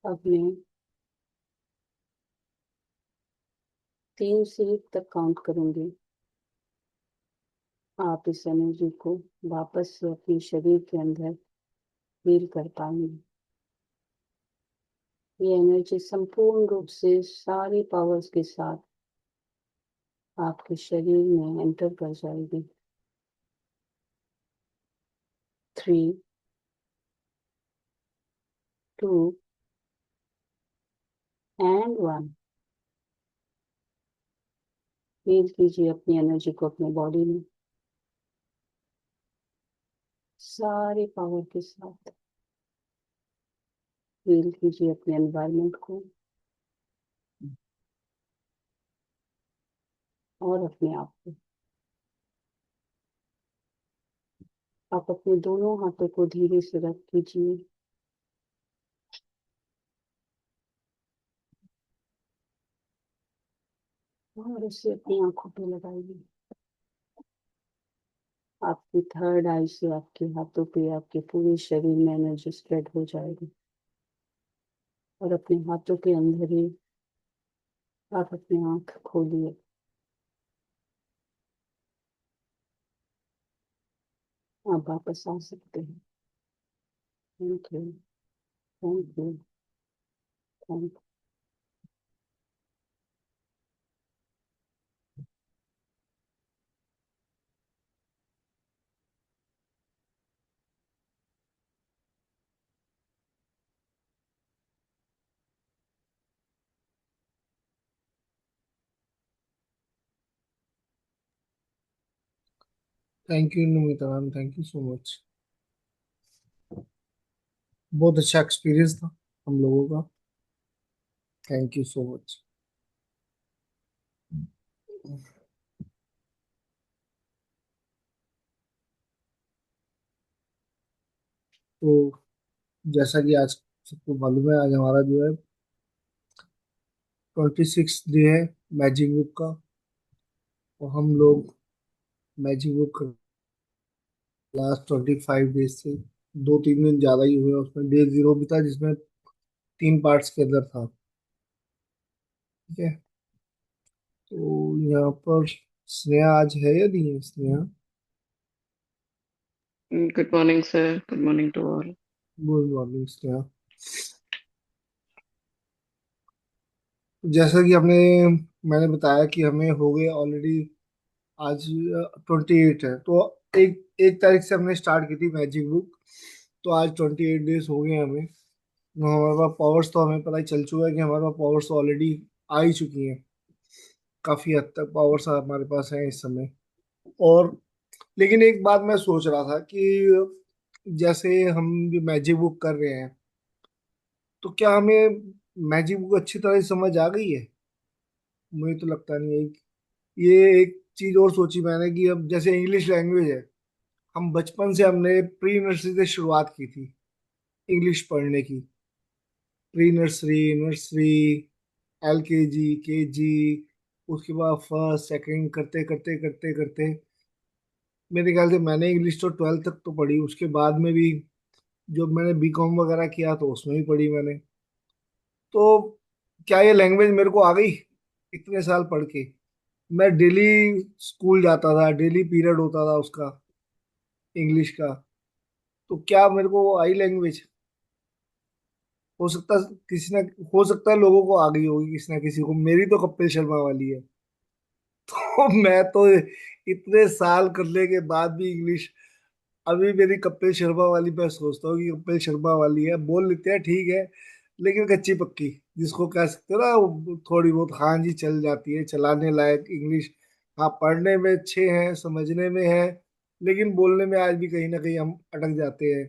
अब मैं 3 से तक काउंट करूंगी। आप इस एनर्जी को वापस से अपने शरीर के अंदर फील कर पाएंगे। ये एनर्जी संपूर्ण रूप से सारी पावर्स के साथ आपके शरीर में एंटर कर जाएगी। 3, 2 एंड 1। फील कीजिए अपनी एनर्जी को अपने बॉडी में सारी पावर के साथ। फील कीजिए अपने एनवायरनमेंट को और अपने आप को। आप अपने दोनों हाथों को धीरे से रख कीजिए और उसे अपनी आंखों पे लगाइए। आपकी थर्ड आई से आपके हाथों पे आपके पूरे शरीर में एनर्जी स्प्रेड हो जाएगी और अपने हाथों के अंदर ही आप अपनी आंख खोलिए। आप वापस आ सकते हैं। Thank you, thank you, thank you. Thank you Namita ma'am, thank you so much. बहुत अच्छा एक्सपीरियंस था हम लोगों का। Thank you so much. तो जैसा कि आज सबको मालूम है, आज हमारा जो है 26 डे है मैजिक बुक का। और हम लोग मैजिक बुक लास्ट 25 डेज से 2-3 दिन ज्यादा ही हुए। उसमें डे 0 भी था जिसमें 3 पार्ट्स के अंदर था। ठीक है। तो यहाँ पर स्नेहा आज है या नहीं है Sneha? Good morning, sir. Good morning to all. Good morning Sneha. जैसा कि हमने मैंने बताया कि हमें हो गए ऑलरेडी। आज 28 है, तो एक 1 तारीख से हमने स्टार्ट की थी मैजिक बुक। तो आज 28 डेज हो गए हमें। हमारे पास पावर्स तो हमें पता ही चल चुका है कि हमारे पास पावर्स तो ऑलरेडी आ ही चुकी हैं। काफी हद तक पावर्स हमारे पास हैं इस समय। और लेकिन एक बात मैं सोच रहा था कि जैसे हम ये मैजिक बुक कर रहे हैं, तो क्या हमें मैजिक बुक अच्छी तरह से समझ आ गई है? मुझे तो लगता नहीं है। ये एक चीज और सोची मैंने कि अब जैसे इंग्लिश लैंग्वेज है, हम बचपन से हमने प्री नर्सरी से शुरुआत की थी इंग्लिश पढ़ने की। Pre nursery, nursery, LKG, KG, उसके बाद फर्स्ट सेकंड करते करते करते करते मेरे ख्याल से मैंने इंग्लिश तो 12th तक तो पढ़ी। उसके बाद में भी जो मैंने B.Com वगैरह किया तो उसमें भी पढ़ी मैंने। तो क्या ये लैंग्वेज मेरे को आ गई इतने साल पढ़ के? मैं डेली स्कूल जाता था, डेली पीरियड होता था उसका, इंग्लिश का। तो क्या मेरे को आई लैंग्वेज? हो सकता किसी ना हो सकता है लोगों को आ गई होगी, किसी ना किसी को। मेरी तो कपिल शर्मा वाली है। तो मैं तो इतने साल करने के बाद भी इंग्लिश अभी मेरी कपिल शर्मा वाली, मैं सोचता हूँ कि कपिल शर्मा वाली है, बोल लेते हैं ठीक है, लेकिन कच्ची पक्की जिसको कह सकते हो ना, वो थोड़ी बहुत हाँ जी चल जाती है, चलाने लायक इंग्लिश। हाँ, पढ़ने में अच्छे हैं, समझने में है, लेकिन बोलने में आज भी कहीं ना कहीं हम अटक जाते हैं।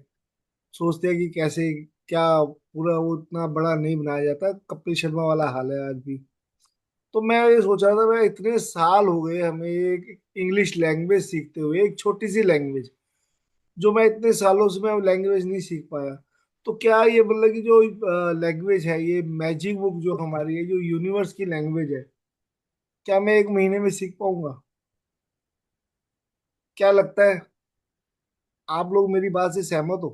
सोचते हैं कि कैसे क्या पूरा वो इतना बड़ा नहीं बनाया जाता। कपिल शर्मा वाला हाल है आज भी। तो मैं ये सोच रहा था, मैं इतने साल हो गए हमें एक इंग्लिश लैंग्वेज सीखते हुए, एक छोटी सी लैंग्वेज जो मैं इतने सालों से मैं लैंग्वेज नहीं सीख पाया। तो क्या ये मतलब कि जो लैंग्वेज है, ये मैजिक बुक जो हमारी है, जो यूनिवर्स की लैंग्वेज है, क्या मैं 1 महीने में सीख पाऊंगा? क्या लगता है? आप लोग मेरी बात से सहमत हो?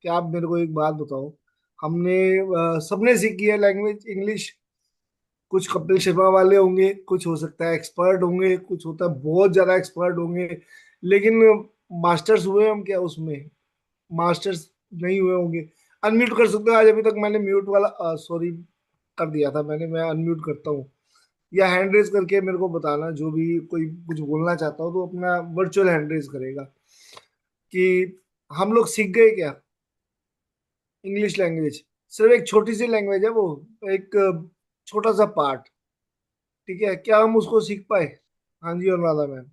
क्या आप मेरे को एक बात बताओ। हमने सबने सीखी है लैंग्वेज इंग्लिश। कुछ कपिल शर्मा वाले होंगे, कुछ हो सकता है एक्सपर्ट होंगे, कुछ होता है बहुत ज्यादा एक्सपर्ट होंगे, लेकिन मास्टर्स हुए हम क्या उसमें? मास्टर्स नहीं हुए होंगे। अनम्यूट कर सकते हो? आज अभी तक मैंने म्यूट वाला सॉरी कर दिया था मैंने। मैं अनम्यूट करता हूँ, या हैंड रेज करके मेरे को बताना, जो भी कोई कुछ बोलना चाहता हो तो अपना वर्चुअल हैंड रेज करेगा, कि हम लोग सीख गए क्या इंग्लिश लैंग्वेज? सिर्फ एक छोटी सी लैंग्वेज है वो, एक छोटा सा पार्ट। ठीक है, क्या हम उसको सीख पाए? हाँ जी अनुराधा मैम।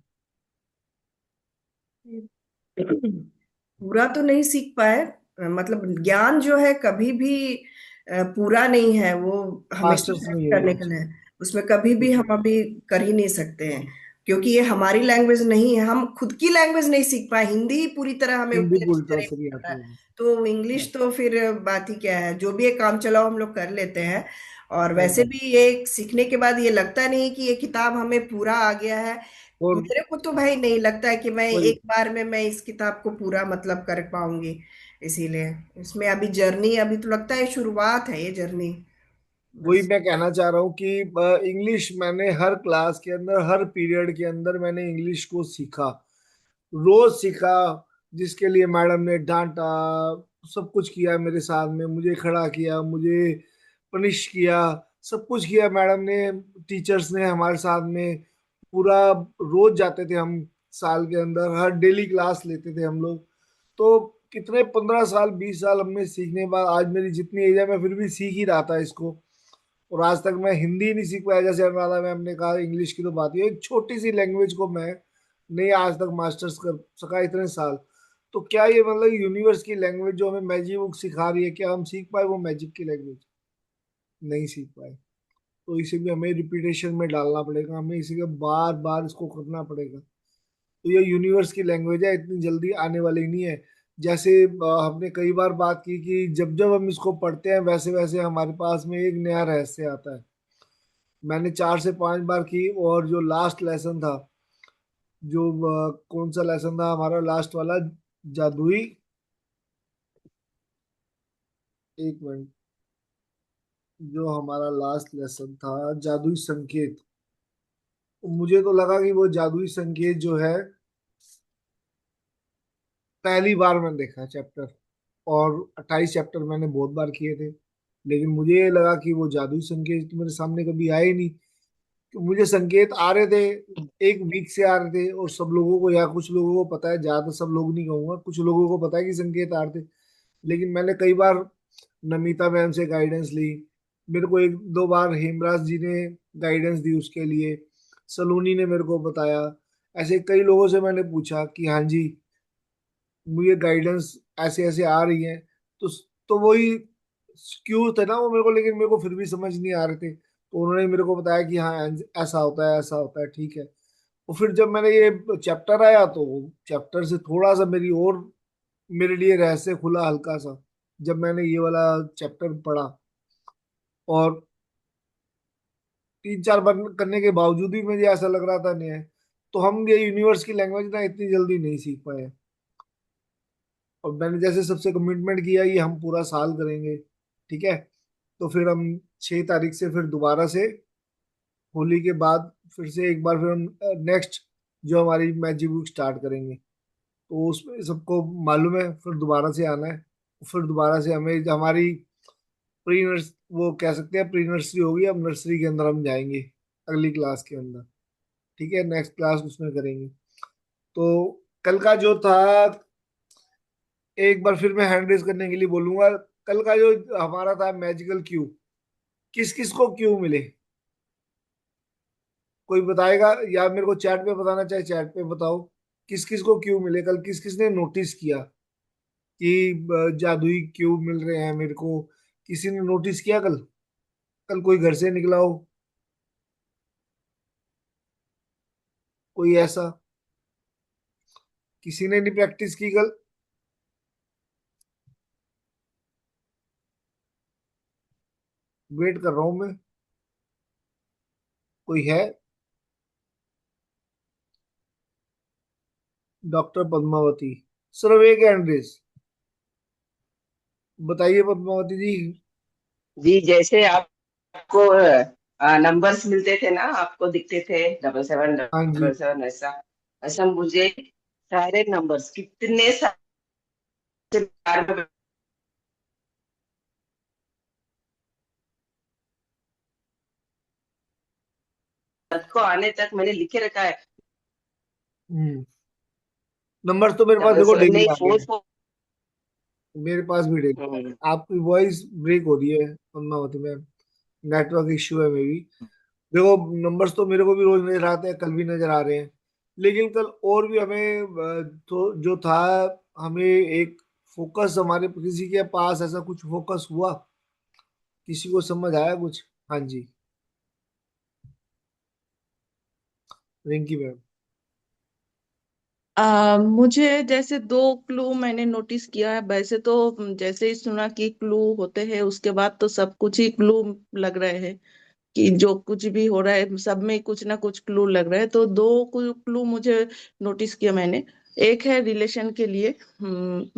पूरा तो नहीं सीख पाए। मतलब ज्ञान जो है कभी भी पूरा नहीं है, वो हमेशा मास्टर्स ऐड नहीं है करने वो। के लिए। उसमें कभी भी ठीक हम है। अभी कर ही नहीं सकते हैं, क्योंकि ये हमारी लैंग्वेज नहीं है। हम खुद की लैंग्वेज नहीं सीख पाए, हिंदी ही पूरी तरह हमें हिंदी उतनी पूरी अच्छी तरह तरह नहीं से नहीं आता आती है। है। तो इंग्लिश तो फिर बात ही क्या है, जो भी एक काम चलाओ हम लोग कर लेते हैं। और हाँ वैसे जी। भी ये सीखने के बाद ये लगता नहीं कि ये किताब हमें पूरा आ गया है। और मेरे को तो भाई नहीं लगता है कि मैं वही एक बार में मैं इस किताब को पूरा मतलब कर पाऊंगी। इसीलिए इसमें अभी जर्नी, अभी तो लगता है शुरुआत है ये जर्नी वही बस। मैं कहना चाह रहा हूँ कि इंग्लिश मैंने हर क्लास के अंदर, हर पीरियड के अंदर मैंने इंग्लिश को सीखा, रोज सीखा। जिसके लिए मैडम ने डांटा, सब कुछ किया मेरे साथ में, मुझे खड़ा किया, मुझे पनिश किया, सब कुछ किया मैडम ने, टीचर्स ने हमारे साथ में। पूरा रोज जाते थे हम, साल के अंदर हर डेली क्लास लेते थे हम लोग। तो कितने 15 साल 20 साल हमने सीखने के बाद, आज मेरी जितनी एज है मैं फिर भी सीख ही रहा था इसको। और आज तक मैं हिंदी नहीं सीख पाया। जैसे अनुराधा मैम ने कहा, इंग्लिश की तो बात ही है, एक छोटी सी लैंग्वेज को मैं नहीं आज तक मास्टर्स कर सका इतने साल। तो क्या ये मतलब यूनिवर्स की लैंग्वेज जो हमें मैजिक बुक सिखा रही है, क्या हम सीख पाए वो मैजिक की लैंग्वेज? नहीं सीख पाए। तो इसे भी हमें रिपीटेशन में डालना पड़ेगा, हमें इसे के बार बार इसको करना पड़ेगा। तो ये यूनिवर्स की लैंग्वेज है, इतनी जल्दी आने वाली नहीं है। जैसे हमने कई बार बात की कि जब जब हम इसको पढ़ते हैं वैसे वैसे हमारे पास में एक नया रहस्य आता है। मैंने 4 से 5 बार की, और जो लास्ट लेसन था, जो कौन सा लेसन था हमारा लास्ट वाला, जादुई, 1 मिनट, जो हमारा लास्ट लेसन था जादुई संकेत, मुझे तो लगा कि वो जादुई संकेत जो है, पहली बार मैंने देखा चैप्टर, और 28 चैप्टर मैंने बहुत बार किए थे, लेकिन मुझे ये लगा कि वो जादुई संकेत तो मेरे सामने कभी आए नहीं। तो मुझे संकेत आ रहे थे, 1 वीक से आ रहे थे, और सब लोगों को, या कुछ लोगों को पता है, ज्यादा सब लोग नहीं कहूंगा, कुछ लोगों को पता है कि संकेत आ रहे थे। लेकिन मैंने कई बार नमिता मैम से गाइडेंस ली, मेरे को 1 2 बार हेमराज जी ने गाइडेंस दी उसके लिए, सलोनी ने मेरे को बताया। ऐसे कई लोगों से मैंने पूछा कि हाँ जी, मुझे गाइडेंस ऐसे ऐसे आ रही है। तो तो वही क्यों थे ना वो मेरे को, लेकिन मेरे को फिर भी समझ नहीं आ रहे थे, तो उन्होंने मेरे को बताया कि हाँ ऐसा होता है, ऐसा होता है, ठीक है। और फिर जब मैंने ये चैप्टर आया, तो चैप्टर से थोड़ा सा मेरी और, मेरे लिए रहस्य खुला हल्का सा, जब मैंने ये वाला चैप्टर पढ़ा। और 3 4 बार करने के बावजूद भी मुझे ऐसा लग रहा था नहीं है। तो हम ये यूनिवर्स की लैंग्वेज ना इतनी जल्दी नहीं सीख पाए। और मैंने जैसे सबसे कमिटमेंट किया ये हम पूरा साल करेंगे, ठीक है। तो फिर हम 6 तारीख से फिर दोबारा से, होली के बाद फिर से एक बार फिर हम नेक्स्ट जो हमारी मैजिक बुक स्टार्ट करेंगे। तो उसमें सबको मालूम है फिर दोबारा से आना है। फिर दोबारा से हमें हमारी प्री नर्स, वो कह सकते हैं प्री नर्सरी होगी, अब नर्सरी के अंदर हम जाएंगे अगली क्लास के अंदर। ठीक है, नेक्स्ट क्लास उसमें करेंगे। तो कल का जो था, एक बार फिर मैं हैंड रेज करने के लिए बोलूंगा। कल का जो हमारा था मैजिकल क्यू, किस किस को क्यू मिले? कोई बताएगा? या मेरे को चैट पे बताना, चाहे चैट पे बताओ, किस किस को क्यू मिले कल? किस किस ने नोटिस किया कि जादुई क्यू मिल रहे हैं मेरे को? किसी ने नोटिस किया कल? कल कोई घर से निकला हो, कोई ऐसा? किसी ने नहीं प्रैक्टिस की कल? वेट कर रहा हूं मैं। कोई है? डॉक्टर पद्मावती, सिर्फ एक हैंड रेस। बताइए पद्मावती जी। जी, जैसे आपको नंबर्स मिलते थे ना, आपको दिखते थे 77 हाँ जी। 77 ऐसा ऐसा मुझे सारे नंबर्स कितने सारे बार में को आने तक मैंने लिखे रखा है। हम्म। नंबर्स तो मेरे पास डबल देखो सेवन डेली नहीं, आ रहे फोर हैं। फोर। मेरे पास भी डेली। आपकी वॉइस ब्रेक हो रही है पद्मावती मैम। नेटवर्क इश्यू है मे बी। देखो, नंबर्स तो मेरे को भी रोज नजर आते हैं, कल भी नजर आ रहे हैं। लेकिन कल और भी हमें तो जो था, हमें एक फोकस, हमारे किसी के पास ऐसा कुछ फोकस हुआ, किसी को समझ आया कुछ? हाँ जी, रिंकी मैम। मुझे जैसे दो क्लू मैंने नोटिस किया है। वैसे तो जैसे ही सुना कि क्लू होते हैं उसके बाद तो सब कुछ ही क्लू लग रहे हैं, कि जो कुछ भी हो रहा है सब में कुछ ना कुछ क्लू लग रहा है। तो दो क्लू मुझे नोटिस किया मैंने। एक है रिलेशन के लिए।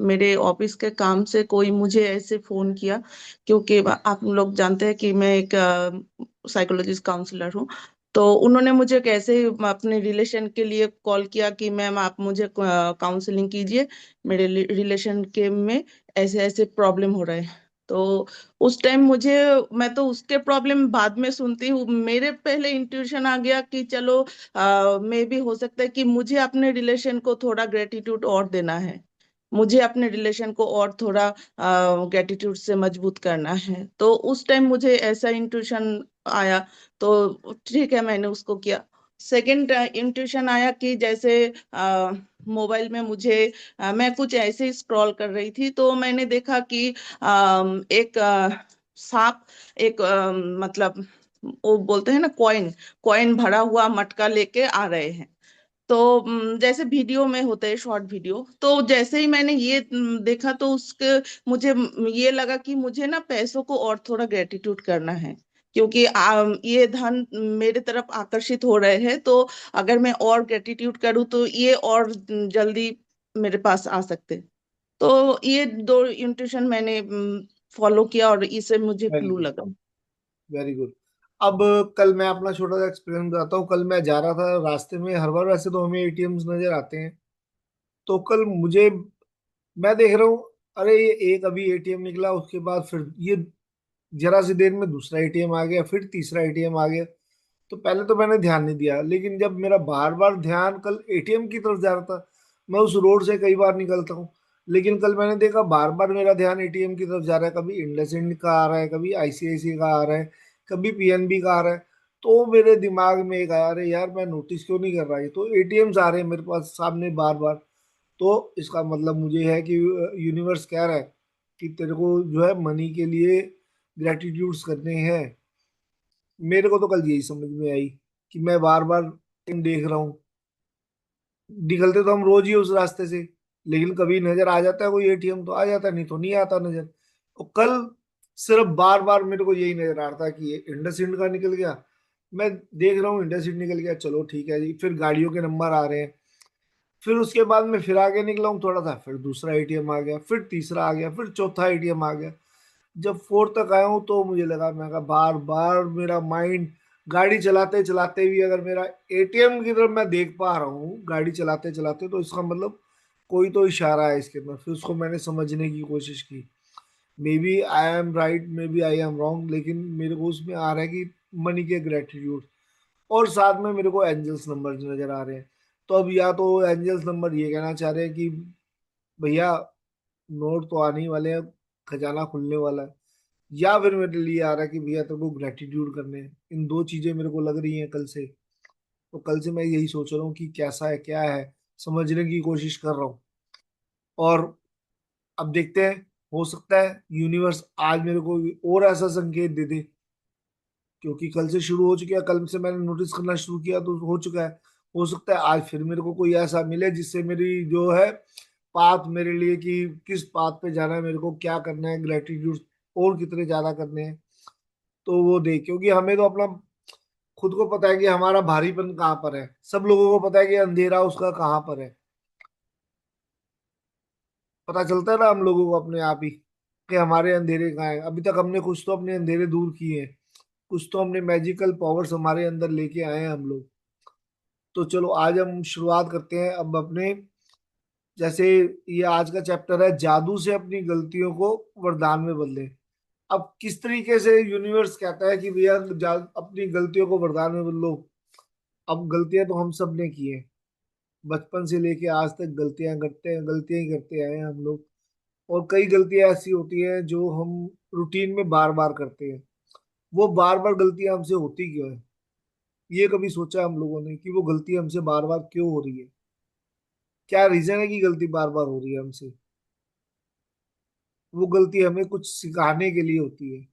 मेरे ऑफिस के काम से कोई मुझे ऐसे फोन किया, क्योंकि आप लोग जानते हैं कि मैं एक साइकोलॉजिस्ट काउंसलर हूँ। तो उन्होंने मुझे कैसे अपने रिलेशन के लिए कॉल किया कि मैम आप मुझे काउंसलिंग कीजिए, मेरे रिलेशन के में ऐसे ऐसे प्रॉब्लम हो रहा है। तो उस टाइम मुझे, मैं तो उसके प्रॉब्लम बाद में सुनती हूँ, मेरे पहले इंट्यूशन आ गया कि चलो मे भी हो सकता है कि मुझे अपने रिलेशन को थोड़ा ग्रेटिट्यूड और देना है, मुझे अपने रिलेशन को और थोड़ा ग्रेटिट्यूड से मजबूत करना है। तो उस टाइम मुझे ऐसा इंट्यूशन आया। तो ठीक है, मैंने उसको किया। सेकंड इंट्यूशन आया कि जैसे मोबाइल में मुझे मैं कुछ ऐसे ही स्क्रॉल कर रही थी, तो मैंने देखा कि एक सांप, एक मतलब वो बोलते हैं ना कॉइन, कॉइन भरा हुआ मटका लेके आ रहे हैं। तो जैसे वीडियो में होते हैं शॉर्ट वीडियो, तो जैसे ही मैंने ये देखा तो उसके मुझे ये लगा कि मुझे ना पैसों को और थोड़ा ग्रेटिट्यूड करना है, क्योंकि ये धन मेरे तरफ आकर्षित हो रहे हैं। तो अगर मैं और ग्रेटिट्यूड करूँ तो ये और जल्दी मेरे पास आ सकते हैं। तो ये दो इंट्यूशन मैंने फॉलो किया और इससे मुझे वेरी क्लू गुड, लगा। Very good. अब कल मैं अपना छोटा सा एक्सपीरियंस बताता हूँ। कल मैं जा रहा था रास्ते में, हर बार वैसे तो हमें एटीएम्स नजर आते हैं। तो कल मुझे, मैं देख रहा हूँ, अरे ये एक अभी एटीएम निकला, उसके बाद फिर ये जरा सी देर में दूसरा एटीएम आ गया, फिर तीसरा एटीएम आ गया। तो पहले तो मैंने ध्यान नहीं दिया, लेकिन जब मेरा बार बार ध्यान कल एटीएम की तरफ जा रहा था, मैं उस रोड से कई बार निकलता हूँ, लेकिन कल मैंने देखा बार बार मेरा ध्यान एटीएम की तरफ जा रहा है। कभी इंडसइंड का आ रहा है, कभी आईसीआईसी का आ रहा है, कभी पीएनबी का आ रहा है। तो मेरे दिमाग में एक आया, अरे यार मैं नोटिस क्यों नहीं कर रहा, ये तो एटीएम्स आ रहे हैं मेरे पास सामने बार बार। तो इसका मतलब मुझे है कि यूनिवर्स कह रहा है कि तेरे को जो है मनी के लिए ग्रेटिट्यूड्स करने हैं। मेरे को तो कल यही समझ में आई कि मैं बार बार देख रहा हूँ। निकलते तो हम रोज ही उस रास्ते से, लेकिन कभी नजर आ जाता है कोई एटीएम तो आ जाता है, नहीं तो नहीं आता नजर। तो कल सिर्फ बार बार मेरे को यही नजर आ रहा था कि ये इंडसइंड का निकल गया। मैं देख रहा हूँ इंडसइंड निकल गया, चलो ठीक है जी। फिर गाड़ियों के नंबर आ रहे हैं। फिर उसके बाद मैं फिर आगे निकला हूँ थोड़ा सा, फिर दूसरा एटीएम आ गया, फिर तीसरा आ गया, फिर चौथा एटीएम आ गया। जब फोर्थ तक आया हूँ तो मुझे लगा, मैं कहा बार बार मेरा माइंड गाड़ी चलाते चलाते भी अगर मेरा एटीएम की तरफ मैं देख पा रहा हूँ गाड़ी चलाते चलाते, तो इसका मतलब कोई तो इशारा है इसके अंदर। फिर उसको मैंने समझने की कोशिश की। Maybe I am right, maybe I am wrong, लेकिन मेरे को उसमें आ रहा है कि मनी के ग्रेटिट्यूड, और साथ में मेरे को एंजल्स नंबर नजर आ रहे हैं। तो अब या तो एंजल्स नंबर ये कहना चाह रहे हैं कि भैया नोट तो आने ही वाले हैं, खजाना खुलने वाला है, या फिर मेरे लिए आ रहा है कि भैया तेरे को ग्रेटिट्यूड करने हैं। इन दो चीजें मेरे को लग रही हैं कल से। तो कल से मैं यही सोच रहा हूँ कि कैसा है क्या है, समझने की कोशिश कर रहा हूँ। और अब देखते हैं, हो सकता है यूनिवर्स आज मेरे को और ऐसा संकेत दे दे, क्योंकि कल से शुरू हो चुका है, कल से मैंने नोटिस करना शुरू किया तो हो चुका है। हो सकता है आज फिर मेरे को कोई ऐसा मिले जिससे मेरी जो है पाथ मेरे लिए, कि किस पाथ पे जाना है, मेरे को क्या करना है, ग्रेटिट्यूड और कितने ज्यादा करने हैं। तो वो दे, क्योंकि हमें तो अपना खुद को पता है कि हमारा भारीपन कहाँ पर है, सब लोगों को पता है कि अंधेरा उसका कहाँ पर है। पता चलता है ना हम लोगों को अपने आप ही कि हमारे अंधेरे कहाँ है। अभी तक हमने कुछ तो अपने अंधेरे दूर किए हैं, कुछ तो हमने मैजिकल पावर्स हमारे अंदर लेके आए हैं हम लोग। तो चलो आज हम शुरुआत करते हैं अब अपने, जैसे ये आज का चैप्टर है, जादू से अपनी गलतियों को वरदान में बदले। अब किस तरीके से यूनिवर्स कहता है कि भैया अपनी गलतियों को वरदान में बदलो। अब गलतियां तो हम सब ने की है, बचपन से लेके आज तक गलतियां ही करते आए हैं हम लोग। और कई गलतियां ऐसी होती हैं जो हम रूटीन में बार बार करते हैं। वो बार बार गलतियां हमसे होती क्यों है, ये कभी सोचा हम लोगों ने कि वो गलती हमसे बार बार क्यों हो रही है? क्या रीजन है कि गलती बार बार हो रही है हमसे? वो गलती हमें कुछ सिखाने के लिए होती है,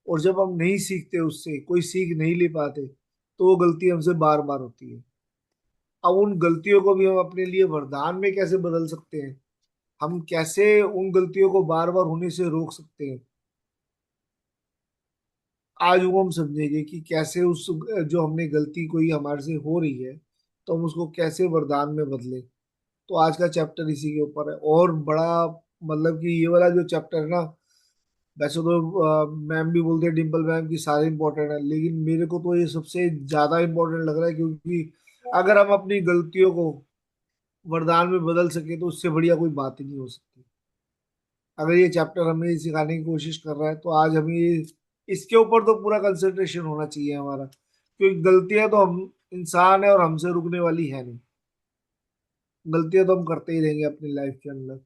और जब हम नहीं सीखते, उससे कोई सीख नहीं ले पाते, तो वो गलती हमसे बार बार होती है। अब उन गलतियों को भी हम अपने लिए वरदान में कैसे बदल सकते हैं? हम कैसे उन गलतियों को बार बार होने से रोक सकते हैं? आज वो हम समझेंगे कि कैसे उस जो हमने गलती कोई हमारे से हो रही है, तो हम उसको कैसे वरदान में बदले। तो आज का चैप्टर इसी के ऊपर है, और बड़ा मतलब कि ये वाला जो चैप्टर है ना, वैसे तो मैम भी बोलते हैं, डिम्पल मैम की सारे इंपॉर्टेंट है, लेकिन मेरे को तो ये सबसे ज्यादा इंपॉर्टेंट लग रहा है, क्योंकि अगर हम अपनी गलतियों को वरदान में बदल सके तो उससे बढ़िया कोई बात ही नहीं हो सकती। अगर ये चैप्टर हमें ये सिखाने की कोशिश कर रहा है, तो आज हमें ये इसके ऊपर तो पूरा कंसंट्रेशन होना चाहिए हमारा, क्योंकि गलतियां तो हम इंसान है और हमसे रुकने वाली है नहीं। गलतियां तो हम करते ही रहेंगे अपनी लाइफ के अंदर।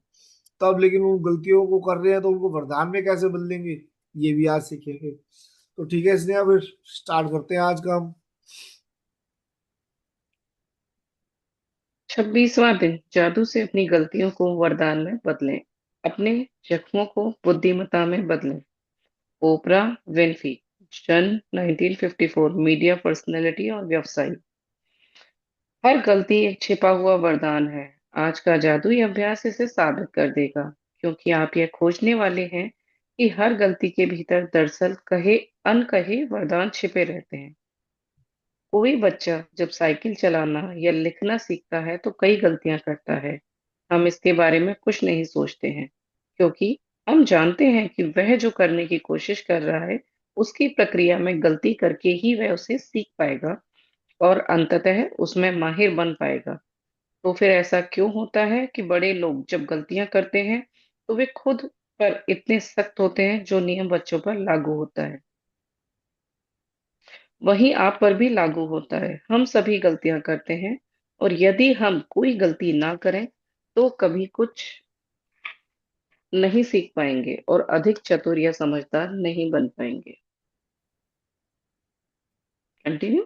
तब लेकिन उन गलतियों को कर रहे हैं तो उनको वरदान में कैसे बदलेंगे, ये भी आज सीखेंगे। तो ठीक है, इसलिए फिर स्टार्ट करते हैं आज का हम। 26वां दिन, जादू से अपनी गलतियों को वरदान में बदलें, अपने जख्मों को बुद्धिमत्ता में बदलें। ओपरा विनफ्री, सन 1954, मीडिया पर्सनैलिटी और व्यवसायी। हर गलती एक छिपा हुआ वरदान है। आज का जादुई अभ्यास इसे साबित कर देगा, क्योंकि आप यह खोजने वाले हैं कि हर गलती के भीतर दरअसल कहे अनकहे वरदान छिपे रहते हैं। कोई बच्चा जब साइकिल चलाना या लिखना सीखता है तो कई गलतियां करता है। हम इसके बारे में कुछ नहीं सोचते हैं, क्योंकि हम जानते हैं कि वह जो करने की कोशिश कर रहा है, उसकी प्रक्रिया में गलती करके ही वह उसे सीख पाएगा और अंततः उसमें माहिर बन पाएगा। तो फिर ऐसा क्यों होता है कि बड़े लोग जब गलतियां करते हैं तो वे खुद पर इतने सख्त होते हैं जो नियम बच्चों पर लागू होता है, वही आप पर भी लागू होता है। हम सभी गलतियां करते हैं, और यदि हम कोई गलती ना करें तो कभी कुछ नहीं सीख पाएंगे और अधिक चतुर या समझदार नहीं बन पाएंगे। कंटिन्यू।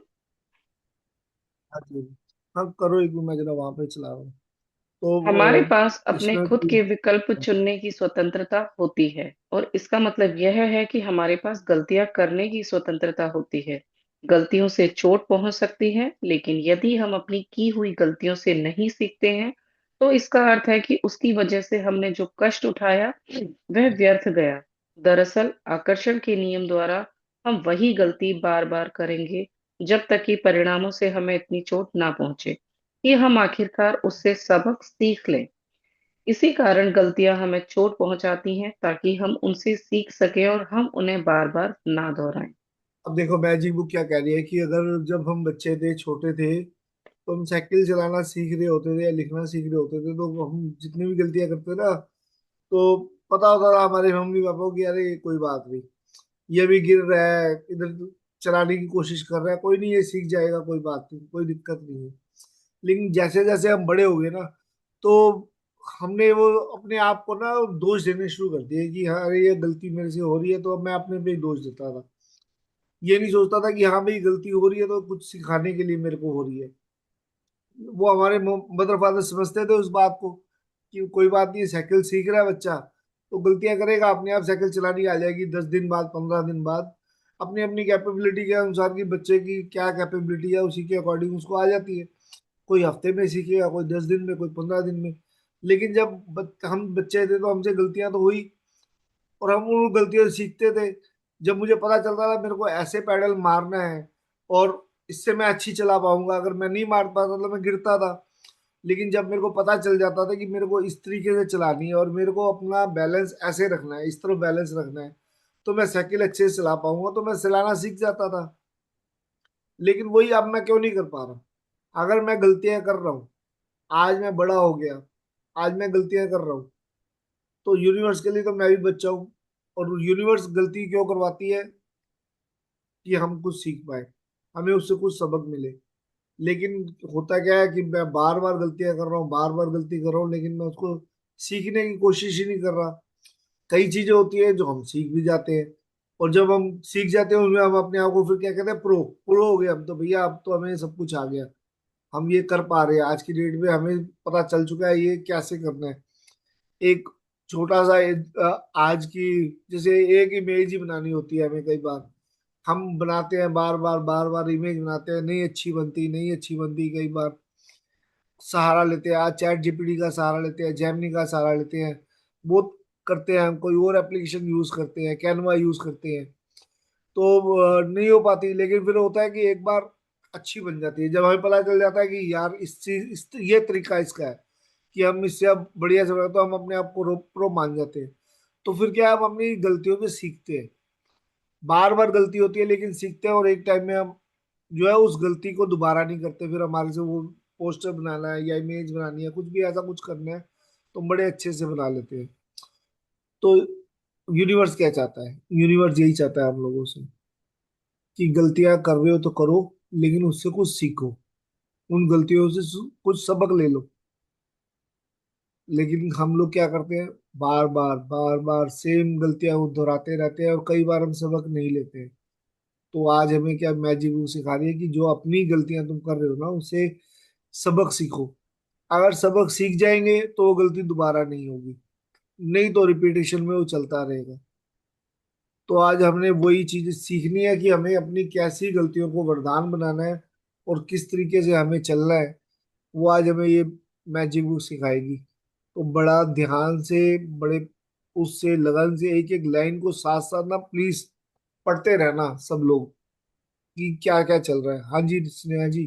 हाँ जी, हाँ करो, एक मिनट मैं जरा वहां पे चला रहा हूँ। हमारे तो पास अपने इसमें खुद के विकल्प चुनने की स्वतंत्रता होती है, और इसका मतलब यह है कि हमारे पास गलतियां करने की स्वतंत्रता होती है। गलतियों से चोट पहुंच सकती है, लेकिन यदि हम अपनी की हुई गलतियों से नहीं सीखते हैं तो इसका अर्थ है कि उसकी वजह से हमने जो कष्ट उठाया वह व्यर्थ गया। दरअसल आकर्षण के नियम द्वारा हम वही गलती बार बार करेंगे जब तक कि परिणामों से हमें इतनी चोट ना पहुंचे कि हम आखिरकार उससे सबक सीख लें। इसी कारण गलतियां हमें चोट पहुंचाती हैं, ताकि हम उनसे सीख सकें और हम उन्हें बार बार ना दोहराएं। अब देखो मैजिक बुक क्या कह रही है कि अगर जब हम बच्चे थे, छोटे थे, तो हम साइकिल चलाना सीख रहे होते थे या लिखना सीख रहे होते थे, तो हम जितनी भी गलतियां करते ना, तो पता होता था हमारे मम्मी पापा को कि अरे कोई बात नहीं, ये भी गिर रहा है, इधर चलाने की कोशिश कर रहा है, कोई नहीं, ये सीख जाएगा, कोई बात नहीं, कोई दिक्कत नहीं है। लेकिन जैसे जैसे हम बड़े हो गए ना, तो हमने वो अपने आप को ना दोष देने शुरू कर दिए कि हाँ अरे ये गलती मेरे से हो रही है, तो अब मैं अपने पे ही दोष देता था। ये नहीं सोचता था कि हाँ भाई गलती हो रही है तो कुछ सिखाने के लिए मेरे को हो रही है। वो हमारे मदर फादर समझते थे उस बात को कि कोई बात नहीं, साइकिल सीख रहा है बच्चा, तो गलतियां करेगा, अपने आप साइकिल चलानी आ जाएगी 10 दिन बाद, 15 दिन बाद। अपनी अपनी कैपेबिलिटी के अनुसार की बच्चे की क्या कैपेबिलिटी है, उसी के अकॉर्डिंग उसको आ जाती है। कोई हफ्ते में सीखेगा, कोई 10 दिन में, कोई 15 दिन में। लेकिन जब हम बच्चे थे तो हमसे गलतियां तो हुई, और हम उन गलतियों से सीखते थे। जब मुझे पता चलता था मेरे को ऐसे पैडल मारना है और इससे मैं अच्छी चला पाऊंगा, अगर मैं नहीं मार पाता तो मैं गिरता था। लेकिन जब मेरे को पता चल जाता था कि मेरे को इस तरीके से चलानी है और मेरे को अपना बैलेंस ऐसे रखना है, इस तरह बैलेंस रखना है, तो मैं साइकिल अच्छे से चला पाऊंगा, तो मैं चलाना सीख जाता था। लेकिन वही अब मैं क्यों नहीं कर पा रहा? अगर मैं गलतियां कर रहा हूँ, आज मैं बड़ा हो गया, आज मैं गलतियां कर रहा हूँ, तो यूनिवर्स के लिए तो मैं भी बच्चा हूँ। और यूनिवर्स गलती क्यों करवाती है? कि हम कुछ सीख पाए, हमें उससे कुछ सबक मिले। लेकिन होता क्या है कि मैं बार बार गलतियां कर रहा हूँ, बार बार गलती कर रहा हूँ, लेकिन मैं उसको सीखने की कोशिश ही नहीं कर रहा। कई चीजें होती है जो हम सीख भी जाते हैं, और जब हम सीख जाते हैं उनमें हम अपने आप को फिर क्या कहते हैं, प्रो प्रो हो गए हम तो, भैया अब तो हमें सब कुछ आ गया, हम ये कर पा रहे हैं। आज की डेट में हमें पता चल चुका है ये कैसे करना है। एक छोटा सा आज की, जैसे एक इमेज ही बनानी होती है हमें, कई बार हम बनाते हैं, बार बार बार बार इमेज बनाते हैं, नहीं अच्छी बनती, नहीं अच्छी बनती। कई बार सहारा लेते हैं, आज चैट जीपीटी का सहारा लेते हैं, जेमिनी का सहारा लेते हैं, बहुत करते हैं, हम कोई और एप्लीकेशन यूज करते हैं, कैनवा यूज करते हैं, तो नहीं हो पाती। लेकिन फिर होता है कि एक बार अच्छी बन जाती है, जब हमें पता चल जाता है कि यार इस चीज ये तरीका इसका है कि हम इससे अब बढ़िया से बढ़िया, तो हम अपने आप को प्रो मान जाते हैं। तो फिर क्या है, हम अपनी गलतियों से सीखते हैं। बार बार गलती होती है लेकिन सीखते हैं, और एक टाइम में हम जो है उस गलती को दोबारा नहीं करते। फिर हमारे से वो पोस्टर बनाना है या इमेज बनानी है, कुछ भी ऐसा कुछ करना है, तो हम बड़े अच्छे से बना लेते हैं। तो यूनिवर्स क्या चाहता है? यूनिवर्स यही चाहता है हम लोगों से कि गलतियां कर रहे हो तो करो, लेकिन उससे कुछ सीखो, उन गलतियों से कुछ सबक ले लो। लेकिन हम लोग क्या करते हैं, बार बार बार बार सेम गलतियां वो दोहराते रहते हैं, और कई बार हम सबक नहीं लेते हैं। तो आज हमें क्या मैजिक बुक सिखा रही है कि जो अपनी गलतियां तुम कर रहे हो ना, उससे सबक सीखो। अगर सबक सीख जाएंगे तो वो गलती दोबारा नहीं होगी, नहीं तो रिपीटेशन में वो चलता रहेगा। तो आज हमने वही चीज सीखनी है कि हमें अपनी कैसी गलतियों को वरदान बनाना है और किस तरीके से हमें चलना है। वो आज हमें ये मैजिक बुक सिखाएगी। तो बड़ा ध्यान से, बड़े उससे लगन से एक एक लाइन को साथ साथ ना प्लीज पढ़ते रहना सब लोग, कि क्या क्या चल रहा है। हाँ जी स्नेहा जी।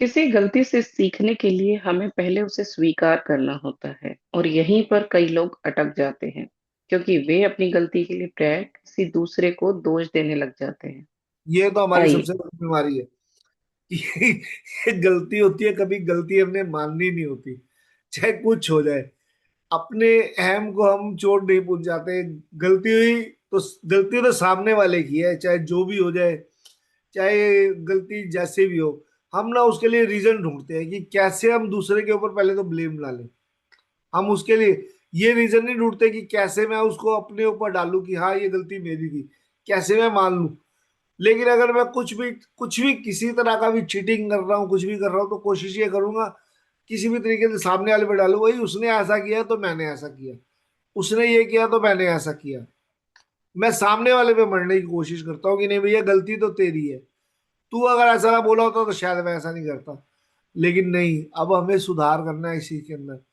किसी गलती से सीखने के लिए हमें पहले उसे स्वीकार करना होता है, और यहीं पर कई लोग अटक जाते हैं, क्योंकि वे अपनी गलती के लिए प्राय किसी दूसरे को दोष देने लग जाते हैं। ये तो हमारी आइए, सबसे बड़ी बीमारी है कि ये गलती होती है, कभी गलती हमने माननी नहीं होती, चाहे कुछ हो जाए। अपने अहम को हम चोट नहीं पहुंचाते। गलती हुई तो गलती तो सामने वाले की है, चाहे जो भी हो जाए, चाहे गलती जैसे भी हो। हम ना उसके लिए रीजन ढूंढते हैं कि कैसे हम दूसरे के ऊपर पहले तो ब्लेम डालें। हम उसके लिए ये रीजन नहीं ढूंढते कि कैसे मैं उसको अपने ऊपर डालूं कि हाँ ये गलती मेरी थी, कैसे मैं मान लूं। लेकिन अगर मैं कुछ भी किसी तरह का भी चीटिंग कर रहा हूँ, कुछ भी कर रहा हूँ, तो कोशिश ये करूंगा किसी भी तरीके से सामने वाले पे डालूं, वही उसने ऐसा किया तो मैंने ऐसा किया, उसने ये किया तो मैंने ऐसा किया। मैं सामने वाले पे मरने की कोशिश करता हूँ कि नहीं भैया गलती तो तेरी है, तू अगर ऐसा ना बोला होता तो शायद मैं ऐसा नहीं करता। लेकिन नहीं, अब हमें सुधार करना है इसी के अंदर।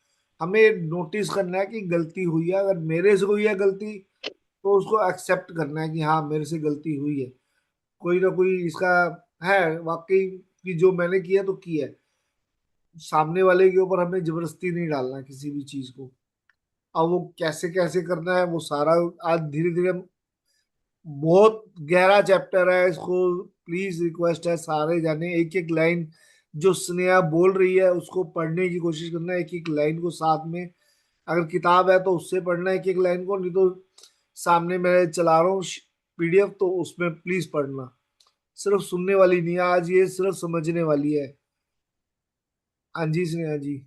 हमें नोटिस करना है कि गलती हुई है, अगर मेरे से हुई है गलती तो उसको एक्सेप्ट करना है कि हाँ मेरे से गलती हुई है, कोई ना कोई इसका है वाकई कि जो मैंने किया तो किया है। सामने वाले के ऊपर हमें जबरदस्ती नहीं डालना किसी भी चीज को। अब वो कैसे कैसे करना है वो सारा आज धीरे धीरे, बहुत गहरा चैप्टर है इसको। प्लीज रिक्वेस्ट है सारे जाने, एक एक लाइन जो स्नेहा बोल रही है उसको पढ़ने की कोशिश करना, एक एक लाइन को साथ में। अगर किताब है तो उससे पढ़ना एक एक लाइन को, नहीं तो सामने मैं चला रहा हूँ पीडीएफ, तो उसमें प्लीज पढ़ना। सिर्फ सुनने वाली नहीं है आज, ये सिर्फ समझने वाली है। हाँ जी स्नेहा जी।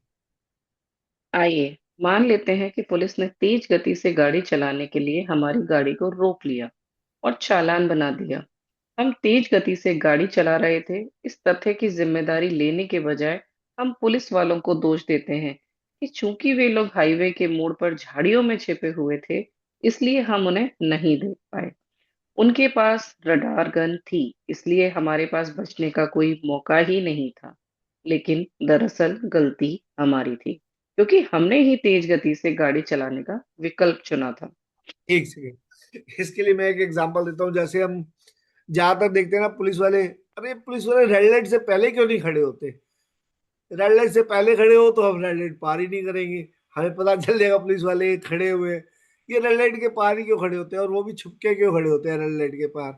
आइए, मान लेते हैं कि पुलिस ने तेज गति से गाड़ी चलाने के लिए हमारी गाड़ी को रोक लिया और चालान बना दिया। हम तेज गति से गाड़ी चला रहे थे, इस तथ्य की जिम्मेदारी लेने के बजाय हम पुलिस वालों को दोष देते हैं कि चूंकि वे लोग हाईवे के मोड़ पर झाड़ियों में छिपे हुए थे, इसलिए हम उन्हें नहीं देख पाए। उनके पास रडार गन थी, इसलिए हमारे पास बचने का कोई मौका ही नहीं था। लेकिन दरअसल गलती हमारी थी, क्योंकि हमने ही तेज गति से गाड़ी चलाने का विकल्प चुना था। एक सेकेंड, इसके लिए मैं एक एग्जांपल देता हूँ। जैसे हम ज्यादातर देखते हैं ना पुलिस वाले, अरे पुलिस वाले रेड लाइट से पहले क्यों नहीं खड़े होते? रेड लाइट से पहले खड़े हो तो हम रेड लाइट पार ही नहीं करेंगे। हमें पता चल जाएगा पुलिस वाले खड़े हुए हैं। ये रेड लाइट के पार ही क्यों खड़े होते हैं, और वो भी छुप के क्यों खड़े होते हैं रेड लाइट के पार?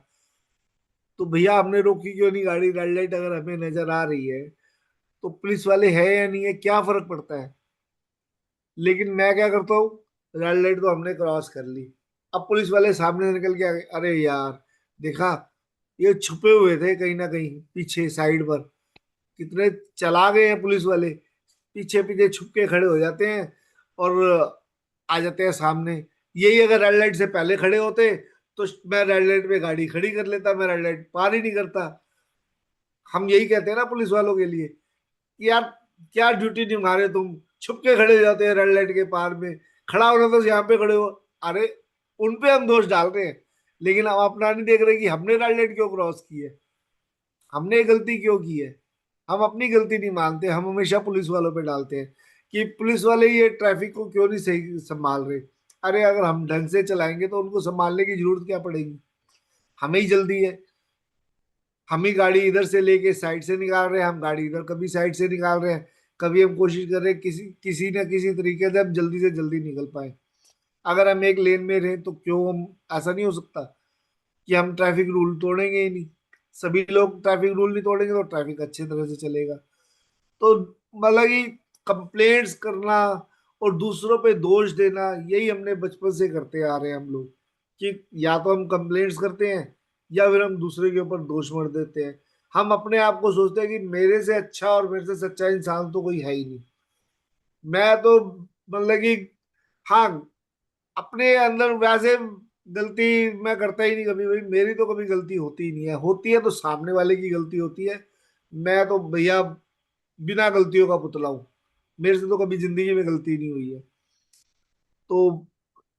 तो भैया हमने रोकी क्यों नहीं गाड़ी? रेड लाइट अगर हमें नजर आ रही है तो पुलिस वाले है या नहीं है, क्या फर्क पड़ता है? लेकिन मैं क्या करता हूँ, रेड लाइट तो हमने क्रॉस कर ली, अब पुलिस वाले सामने से निकल के आ गए, अरे यार देखा, ये छुपे हुए थे कहीं ना कहीं पीछे साइड पर। कितने चला गए हैं पुलिस वाले, पीछे पीछे छुप के खड़े हो जाते हैं और आ जाते हैं सामने। यही अगर रेड लाइट से पहले खड़े होते तो मैं रेड लाइट पे गाड़ी खड़ी कर लेता, मैं रेड लाइट पार ही नहीं करता। हम यही कहते हैं ना पुलिस वालों के लिए कि यार क्या ड्यूटी निभा रहे हो तुम, छुप के खड़े हो जाते हैं रेड लाइट के पार में। खड़ा होना तो यहाँ पे खड़े हो। अरे उन पे हम दोष डाल रहे हैं, लेकिन हम अपना नहीं देख रहे कि हमने रेड लाइट क्यों क्रॉस की है, हमने ये गलती क्यों की है। हम अपनी गलती नहीं मानते, हम हमेशा पुलिस वालों पे डालते हैं कि पुलिस वाले ये ट्रैफिक को क्यों नहीं सही संभाल रहे। अरे अगर हम ढंग से चलाएंगे तो उनको संभालने की जरूरत क्या पड़ेगी? हमें ही जल्दी है, हम ही गाड़ी इधर से लेके साइड से निकाल रहे हैं, हम गाड़ी इधर कभी साइड से निकाल रहे हैं, कभी हम कोशिश कर रहे हैं किसी किसी न किसी तरीके से हम जल्दी से जल्दी निकल पाए। अगर हम एक लेन में रहे तो क्यों हम, ऐसा नहीं हो सकता कि हम ट्रैफिक रूल तोड़ेंगे ही नहीं। सभी लोग ट्रैफिक रूल नहीं तोड़ेंगे तो ट्रैफिक अच्छे तरह से चलेगा। तो मतलब कि कंप्लेंट्स करना और दूसरों पे दोष देना, यही हमने बचपन से करते आ रहे हैं हम लोग, कि या तो हम कंप्लेंट्स करते हैं या फिर हम दूसरे के ऊपर दोष मढ़ देते हैं। हम अपने आप को सोचते हैं कि मेरे से अच्छा और मेरे से सच्चा इंसान तो कोई है ही नहीं। मैं तो मतलब कि हाँ, अपने अंदर वैसे गलती मैं करता ही नहीं कभी, भाई मेरी तो कभी गलती होती ही नहीं है, होती है तो सामने वाले की गलती होती है। मैं तो भैया बिना गलतियों का पुतला हूँ, मेरे से तो कभी जिंदगी में गलती नहीं हुई है। तो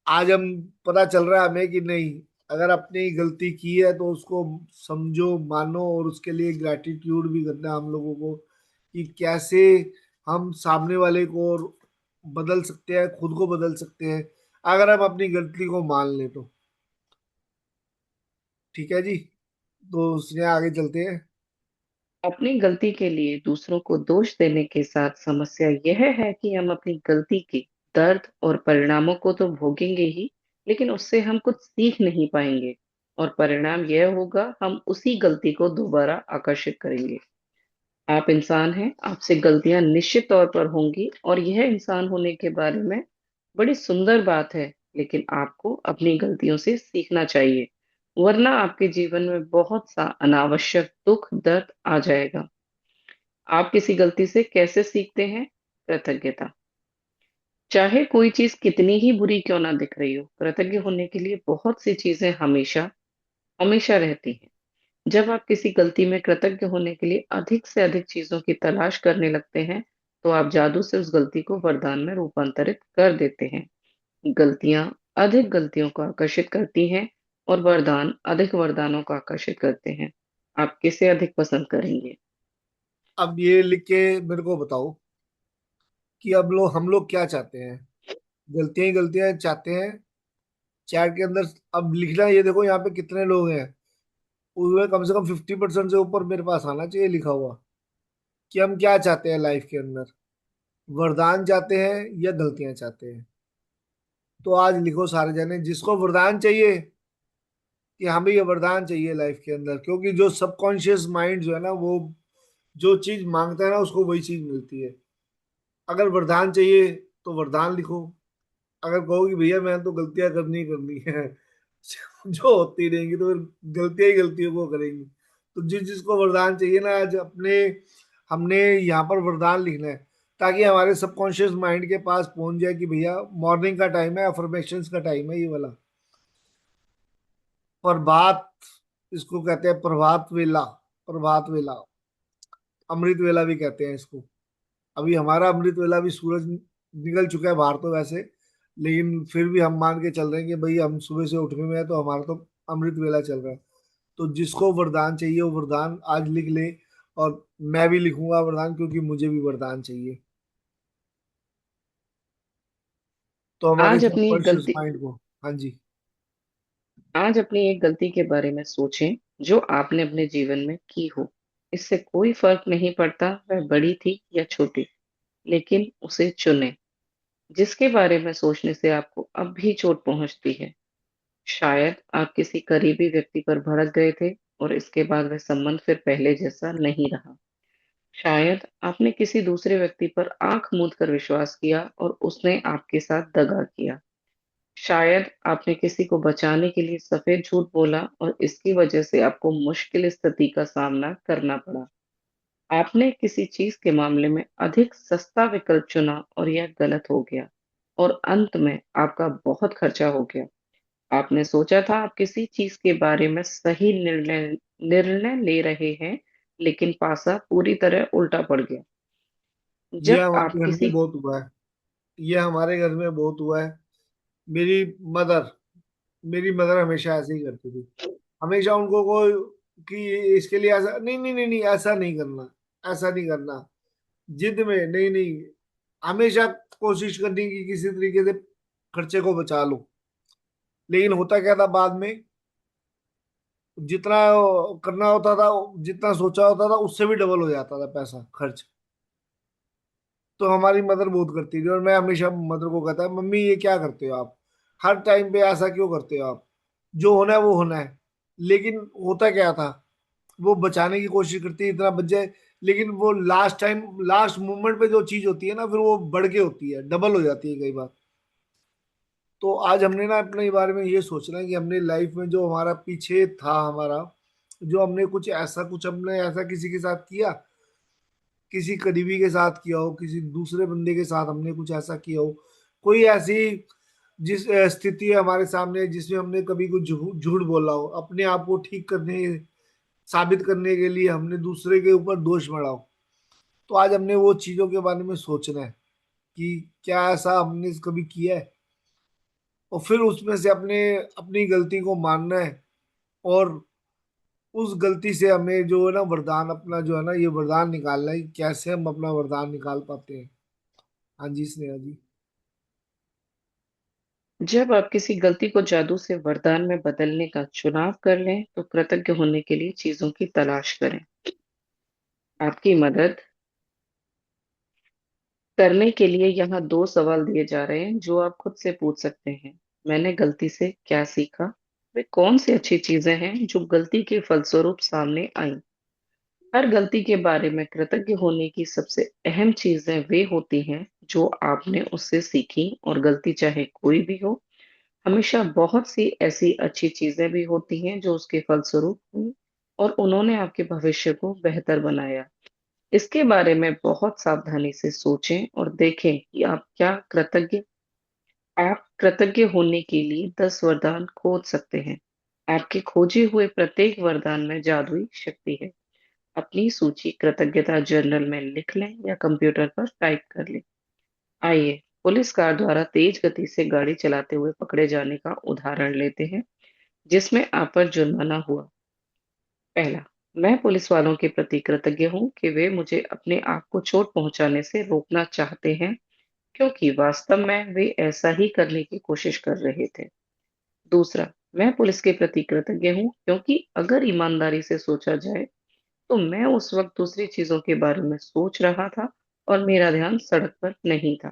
आज हम पता चल रहा है हमें कि नहीं, अगर अपने ही गलती की है तो उसको समझो, मानो, और उसके लिए ग्रैटिट्यूड भी करना है हम लोगों को कि कैसे हम सामने वाले को और बदल सकते हैं, खुद को बदल सकते हैं, अगर हम अपनी गलती को मान लें तो। ठीक है जी, तो उसने आगे चलते हैं। अपनी गलती के लिए दूसरों को दोष देने के साथ समस्या यह है कि हम अपनी गलती के दर्द और परिणामों को तो भोगेंगे ही, लेकिन उससे हम कुछ सीख नहीं पाएंगे। और परिणाम यह होगा, हम उसी गलती को दोबारा आकर्षित करेंगे। आप इंसान हैं, आपसे गलतियां निश्चित तौर पर होंगी, और यह इंसान होने के बारे में बड़ी सुंदर बात है। लेकिन आपको अपनी गलतियों से सीखना चाहिए, वरना आपके जीवन में बहुत सा अनावश्यक दुख दर्द आ जाएगा। आप किसी गलती से कैसे सीखते हैं? कृतज्ञता। चाहे कोई चीज कितनी ही बुरी क्यों ना दिख रही हो, कृतज्ञ होने के लिए बहुत सी चीजें हमेशा हमेशा रहती हैं। जब आप किसी गलती में कृतज्ञ होने के लिए अधिक से अधिक चीजों की तलाश करने लगते हैं, तो आप जादू से उस गलती को वरदान में रूपांतरित कर देते हैं। गलतियां अधिक गलतियों को आकर्षित करती हैं, और वरदान अधिक वरदानों को आकर्षित करते हैं। आप किसे अधिक पसंद करेंगे? अब ये लिख के मेरे को बताओ कि अब हम लोग क्या चाहते हैं? गलतियां ही गलतियां चाहते हैं चैट के अंदर। अब लिखना, ये देखो यहाँ पे कितने लोग हैं, उसमें कम से कम 50% से ऊपर मेरे पास आना चाहिए लिखा हुआ कि हम क्या चाहते हैं लाइफ के अंदर, वरदान चाहते हैं या गलतियां चाहते हैं। तो आज लिखो सारे जने, जिसको वरदान चाहिए कि हमें ये वरदान चाहिए लाइफ के अंदर, क्योंकि जो सबकॉन्शियस माइंड जो है ना, वो जो चीज मांगता है ना उसको वही चीज मिलती है। अगर वरदान चाहिए तो वरदान लिखो। अगर कहो कि भैया मैं तो गलतियां करनी ही करनी है जो होती रहेंगी तो फिर गलतियां ही गलतियों को करेंगी। तो जिस जिसको वरदान चाहिए ना, आज अपने हमने यहाँ पर वरदान लिखना है ताकि हमारे सबकॉन्शियस माइंड के पास पहुंच जाए कि भैया मॉर्निंग का टाइम है, अफर्मेशंस का टाइम है ये वाला। प्रभात, इसको कहते हैं प्रभात वेला, प्रभात वेला, अमृत वेला भी कहते हैं इसको। अभी हमारा अमृत वेला भी, सूरज निकल चुका है बाहर तो वैसे, लेकिन फिर भी हम मान के चल रहे हैं कि भाई हम सुबह से उठने में है तो हमारा तो अमृत वेला चल रहा है। तो जिसको वरदान चाहिए वो वरदान आज लिख ले, और मैं भी लिखूंगा वरदान क्योंकि मुझे भी वरदान चाहिए। तो हमारे आज अपनी सबकॉन्शियस गलती माइंड को, हाँ जी। आज अपनी एक गलती के बारे में सोचें जो आपने अपने जीवन में की हो। इससे कोई फर्क नहीं पड़ता वह बड़ी थी या छोटी, लेकिन उसे चुनें। जिसके बारे में सोचने से आपको अब भी चोट पहुंचती है। शायद आप किसी करीबी व्यक्ति पर भड़क गए थे और इसके बाद वह संबंध फिर पहले जैसा नहीं रहा। शायद आपने किसी दूसरे व्यक्ति पर आंख मूंद कर विश्वास किया और उसने आपके साथ दगा किया। शायद आपने किसी को बचाने के लिए सफेद झूठ बोला और इसकी वजह से आपको मुश्किल स्थिति का सामना करना पड़ा। आपने किसी चीज के मामले में अधिक सस्ता विकल्प चुना और यह गलत हो गया और अंत में आपका बहुत खर्चा हो गया। आपने सोचा था आप किसी चीज के बारे में सही निर्णय निर्णय ले रहे हैं, लेकिन पासा पूरी तरह उल्टा पड़ गया। ये जब आप हमारे घर में किसी बहुत हुआ है। ये हमारे घर में बहुत हुआ है। मेरी मदर मेरी मदर हमेशा ऐसे ही करती थी। हमेशा उनको कोई कि इसके लिए ऐसा नहीं नहीं नहीं नहीं, ऐसा नहीं करना, ऐसा नहीं करना, जिद में नहीं नहीं, हमेशा कोशिश करनी कि किसी तरीके से खर्चे को बचा लो। लेकिन होता क्या था बाद में, जितना करना होता था, जितना सोचा होता था उससे भी डबल हो जाता था पैसा खर्च। तो हमारी मदर बहुत करती थी और मैं हमेशा मदर को कहता मम्मी ये क्या करते हो आप, हर टाइम पे ऐसा क्यों करते हो आप, जो होना है वो होना है। लेकिन होता क्या था, वो बचाने की कोशिश करती है इतना बच जाए, लेकिन वो लास्ट टाइम, लास्ट मोमेंट पे जो चीज होती है ना, फिर वो बढ़ के होती है, डबल हो जाती है कई बार। तो आज हमने ना अपने बारे में ये सोचना है कि हमने लाइफ में जो हमारा पीछे था, हमारा जो हमने कुछ हमने ऐसा किसी के साथ किया, किसी करीबी के साथ किया हो, किसी दूसरे बंदे के साथ हमने कुछ ऐसा किया हो, कोई ऐसी जिस स्थिति है हमारे सामने जिसमें हमने कभी कुछ झूठ झूठ बोला हो, अपने आप को ठीक करने, साबित करने के लिए हमने दूसरे के ऊपर दोष मढ़ा हो। तो आज हमने वो चीजों के बारे में सोचना है कि क्या ऐसा हमने कभी किया है, और फिर उसमें से अपने अपनी गलती को मानना है, और उस गलती से हमें जो है ना वरदान, अपना जो है ना ये वरदान निकालना है कि कैसे हम अपना वरदान निकाल पाते हैं। हाँ जी स्नेहा जी। जब आप किसी गलती को जादू से वरदान में बदलने का चुनाव कर लें, तो कृतज्ञ होने के लिए चीजों की तलाश करें। आपकी मदद करने के लिए यहाँ दो सवाल दिए जा रहे हैं जो आप खुद से पूछ सकते हैं। मैंने गलती से क्या सीखा? वे कौन सी अच्छी चीजें हैं जो गलती के फलस्वरूप सामने आई? हर गलती के बारे में कृतज्ञ होने की सबसे अहम चीजें वे होती हैं जो आपने उससे सीखी, और गलती चाहे कोई भी हो, हमेशा बहुत सी ऐसी अच्छी चीजें भी होती हैं जो उसके फलस्वरूप हुई और उन्होंने आपके भविष्य को बेहतर बनाया। इसके बारे में बहुत सावधानी से सोचें और देखें कि आप कृतज्ञ होने के लिए 10 वरदान खोज सकते हैं। आपके खोजे हुए प्रत्येक वरदान में जादुई शक्ति है। अपनी सूची कृतज्ञता जर्नल में लिख लें या कंप्यूटर पर टाइप कर लें। आइए पुलिस कार द्वारा तेज गति से गाड़ी चलाते हुए पकड़े जाने का उदाहरण लेते हैं, जिसमें आप पर जुर्माना हुआ। पहला, मैं पुलिस वालों के प्रति कृतज्ञ हूँ कि वे मुझे अपने आप को चोट पहुंचाने से रोकना चाहते हैं, क्योंकि वास्तव में वे ऐसा ही करने की कोशिश कर रहे थे। दूसरा, मैं पुलिस के प्रति कृतज्ञ हूँ क्योंकि अगर ईमानदारी से सोचा जाए तो मैं उस वक्त दूसरी चीजों के बारे में सोच रहा था और मेरा ध्यान सड़क पर नहीं था।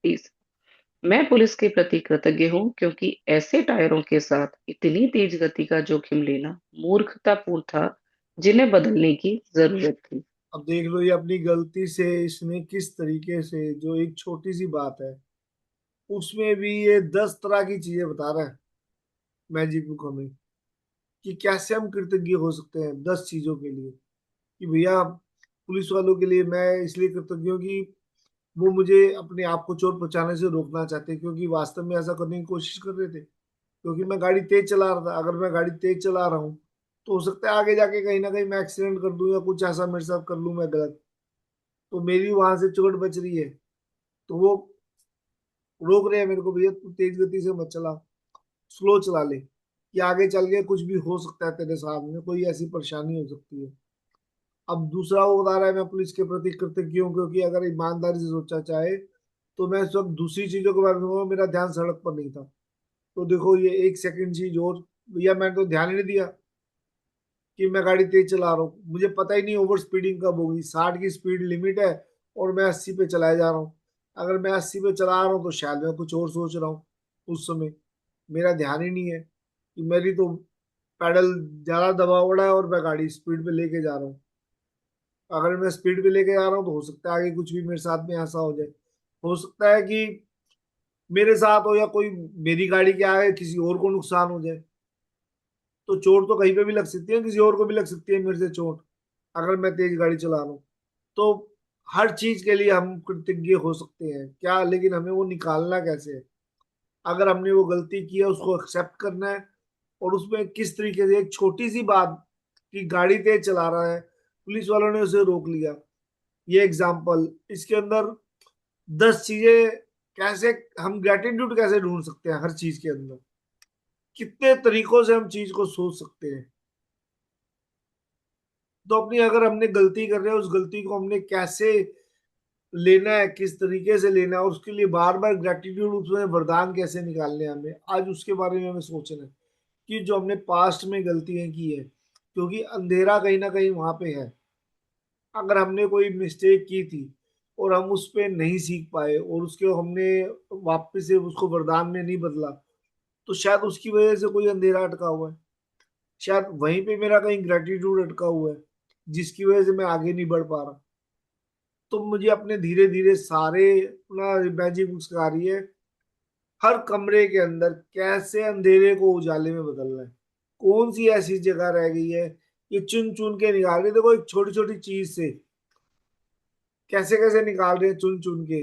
तीसरा, मैं पुलिस के प्रति कृतज्ञ हूँ क्योंकि ऐसे टायरों के साथ इतनी तेज गति का जोखिम लेना मूर्खतापूर्ण था, जिन्हें बदलने की जरूरत थी। अब देख लो, ये अपनी गलती से इसने किस तरीके से, जो एक छोटी सी बात है उसमें भी ये 10 तरह की चीजें बता रहा है मैजिक बुक हमें, कि कैसे हम कृतज्ञ हो सकते हैं 10 चीजों के लिए। कि भैया, पुलिस वालों के लिए मैं इसलिए कृतज्ञ हूँ कि वो मुझे अपने आप को चोट पहुंचाने से रोकना चाहते हैं, क्योंकि वास्तव में ऐसा करने की कोशिश कर रहे थे। क्योंकि मैं गाड़ी तेज चला रहा था, अगर मैं गाड़ी तेज चला रहा हूँ तो हो सकता है आगे जाके कहीं ना कहीं मैं एक्सीडेंट कर दूं या कुछ ऐसा मेरे साथ कर लूं मैं गलत, तो मेरी वहां से चोट बच रही है। तो वो रोक रहे हैं मेरे को, भैया तू तेज गति से मत चला, स्लो चला ले, कि आगे चल के कुछ भी हो सकता है, तेरे साथ में कोई ऐसी परेशानी हो सकती है। अब दूसरा वो बता रहा है मैं पुलिस के प्रति कृतज्ञ हूँ क्योंकि अगर ईमानदारी से सोचा चाहे तो मैं इस वक्त दूसरी चीजों के बारे में, मेरा ध्यान सड़क पर नहीं था, तो देखो ये 1 सेकंड चीज और, भैया मैंने तो ध्यान ही नहीं दिया कि मैं गाड़ी तेज चला रहा हूँ, मुझे पता ही नहीं ओवर स्पीडिंग कब होगी। 60 की स्पीड लिमिट है और मैं 80 पे चलाया जा रहा हूँ। अगर मैं 80 पे चला रहा हूँ तो शायद मैं कुछ और सोच रहा हूँ उस समय, मेरा ध्यान ही नहीं है कि मेरी तो पैडल ज्यादा दबा पड़ा है और मैं गाड़ी स्पीड पे लेके जा रहा हूँ। अगर मैं स्पीड पे लेके जा रहा हूँ तो हो सकता है आगे कुछ भी मेरे साथ में ऐसा हो जाए। हो सकता है कि मेरे साथ हो या कोई मेरी गाड़ी के आगे किसी और को नुकसान हो जाए। तो चोट तो कहीं पे भी लग सकती है, किसी और को भी लग सकती है मेरे से चोट, अगर मैं तेज गाड़ी चला रहा हूँ। तो हर चीज के लिए हम कृतज्ञ हो सकते हैं क्या, लेकिन हमें वो निकालना कैसे है। अगर हमने वो गलती की है उसको एक्सेप्ट करना है, और उसमें किस तरीके से, एक छोटी सी बात कि गाड़ी तेज चला रहा है, पुलिस वालों ने उसे रोक लिया, ये एग्जाम्पल, इसके अंदर 10 चीजें, कैसे हम ग्रेटिट्यूड कैसे ढूंढ सकते हैं हर चीज के अंदर, कितने तरीकों से हम चीज को सोच सकते हैं। तो अपनी, अगर हमने गलती कर रहे हैं, उस गलती को हमने कैसे लेना है, किस तरीके से लेना है, और उसके लिए बार बार ग्रेटिट्यूड, उसमें वरदान कैसे निकालने हैं हमें, आज उसके बारे में हमें सोचना है कि जो हमने पास्ट में गलतियां की है, क्योंकि अंधेरा कहीं ना कहीं वहां पे है। अगर हमने कोई मिस्टेक की थी और हम उस पे नहीं सीख पाए और उसके हमने वापस से उसको वरदान में नहीं बदला, तो शायद उसकी वजह से कोई अंधेरा अटका हुआ है। शायद वहीं पे मेरा कहीं ग्रेटिट्यूड अटका हुआ है, जिसकी वजह से मैं आगे नहीं बढ़ पा रहा। तो मुझे अपने धीरे धीरे सारे अपना मैजिक बुक सिखा रही है, हर कमरे के अंदर कैसे अंधेरे को उजाले में बदलना है। कौन सी ऐसी जगह रह गई है, ये चुन चुन के निकाल रही है। देखो एक छोटी छोटी चीज से कैसे कैसे निकाल रहे हैं चुन चुन के।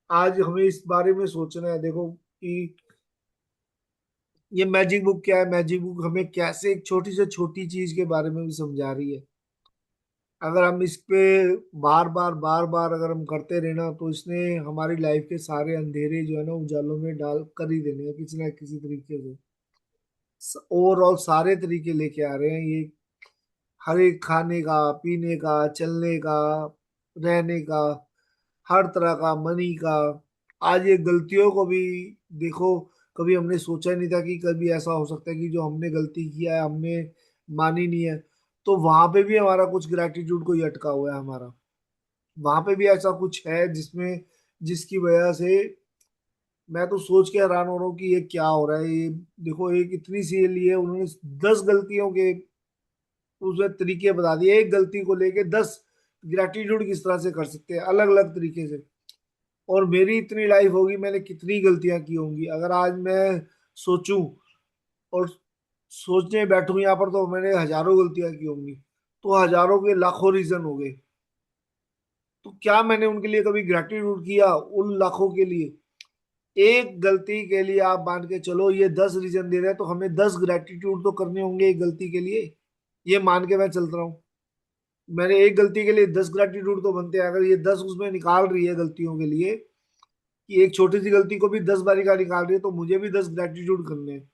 आज हमें इस बारे में सोचना है, देखो कि ये मैजिक बुक क्या है। मैजिक बुक हमें कैसे एक छोटी से छोटी चीज के बारे में भी समझा रही है। अगर हम इस पे बार बार अगर हम करते रहे ना, तो इसने हमारी लाइफ के सारे अंधेरे जो है ना उजालों में डाल कर ही देने हैं किसी ना किसी तरीके से। ओवरऑल सारे तरीके लेके आ रहे हैं ये, हर एक खाने का, पीने का, चलने का, रहने का, हर तरह का, मनी का। आज ये गलतियों को भी देखो, कभी हमने सोचा ही नहीं था कि कभी ऐसा हो सकता है कि जो हमने गलती किया है हमने मानी नहीं है, तो वहां पे भी हमारा कुछ ग्रेटिट्यूड को ही अटका हुआ है हमारा। वहां पे भी ऐसा कुछ है जिसमें, जिसकी वजह से मैं तो सोच के हैरान हो रहा हूँ कि ये क्या हो रहा है। ये देखो, एक इतनी सी लिए उन्होंने 10 गलतियों के उसमें तरीके बता दिए, एक गलती को लेके 10 ग्रेटिट्यूड किस तरह से कर सकते हैं अलग अलग तरीके से। और मेरी इतनी लाइफ होगी, मैंने कितनी गलतियां की होंगी, अगर आज मैं सोचूं और सोचने बैठूं यहाँ पर, तो मैंने हजारों गलतियां की होंगी। तो हजारों के लाखों रीजन हो गए, तो क्या मैंने उनके लिए कभी ग्रेटिट्यूड किया उन लाखों के लिए? एक गलती के लिए आप मान के चलो ये 10 रीजन दे रहे हैं, तो हमें 10 ग्रेटिट्यूड तो करने होंगे एक गलती के लिए। ये मान के मैं चल रहा हूँ, मैंने एक गलती के लिए 10 ग्रेटिट्यूड तो बनते हैं। अगर ये 10 उसमें निकाल रही है गलतियों के लिए, कि एक छोटी सी गलती को भी 10 बारी का निकाल रही है, तो मुझे भी 10 ग्रेटिट्यूड करने हैं।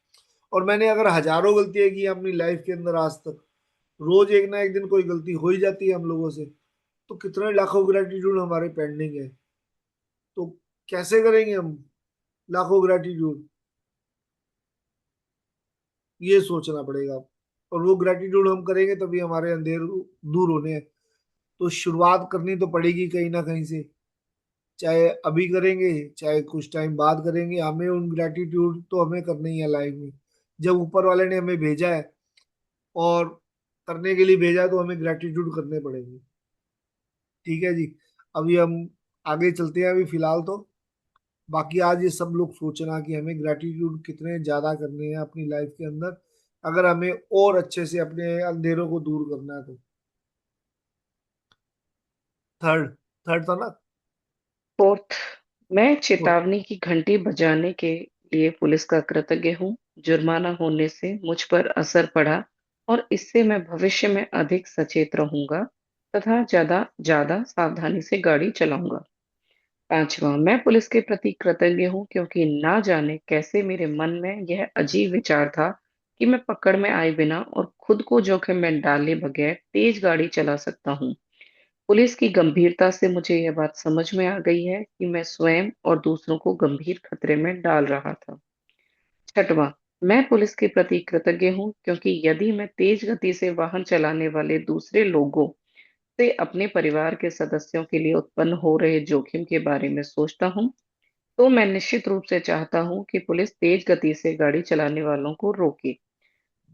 और मैंने अगर हजारों गलतियां की अपनी लाइफ के अंदर आज तक, रोज एक ना एक दिन कोई गलती हो ही जाती है हम लोगों से, तो कितने लाखों ग्रेटिट्यूड हमारे पेंडिंग है। तो कैसे करेंगे हम लाखों ग्रेटिट्यूड, ये सोचना पड़ेगा। और वो ग्रेटिट्यूड हम करेंगे तभी हमारे अंधेर दूर होने हैं। तो शुरुआत करनी तो पड़ेगी कहीं ना कहीं से, चाहे अभी करेंगे चाहे कुछ टाइम बाद करेंगे, हमें उन ग्रेटिट्यूड तो हमें करना ही है लाइफ में। जब ऊपर वाले ने हमें भेजा है और करने के लिए भेजा है, तो हमें ग्रेटिट्यूड करने पड़ेंगे। ठीक है जी, अभी हम आगे चलते हैं। अभी फिलहाल तो बाकी आज ये सब लोग सोचना कि हमें ग्रेटिट्यूड कितने ज्यादा करने हैं अपनी लाइफ के अंदर, अगर हमें और अच्छे से अपने अंधेरों को दूर करना है तो। थर्ड, थर्ड था ना? फोर्थ, मैं चेतावनी की घंटी बजाने के लिए पुलिस का कृतज्ञ हूँ। जुर्माना होने से मुझ पर असर पड़ा और इससे मैं भविष्य में अधिक सचेत रहूंगा तथा ज्यादा ज्यादा सावधानी से गाड़ी चलाऊंगा। पांचवा, मैं पुलिस के प्रति कृतज्ञ हूँ क्योंकि ना जाने कैसे मेरे मन में यह अजीब विचार था कि मैं पकड़ में आए बिना और खुद को जोखिम में डाले बगैर तेज गाड़ी चला सकता हूँ। पुलिस की गंभीरता से मुझे यह बात समझ में आ गई है कि मैं स्वयं और दूसरों को गंभीर खतरे में डाल रहा था। छठवां, मैं पुलिस के प्रति कृतज्ञ हूँ क्योंकि यदि मैं तेज गति से वाहन चलाने वाले दूसरे लोगों से अपने परिवार के सदस्यों के लिए उत्पन्न हो रहे जोखिम के बारे में सोचता हूँ, तो मैं निश्चित रूप से चाहता हूँ कि पुलिस तेज गति से गाड़ी चलाने वालों को रोके।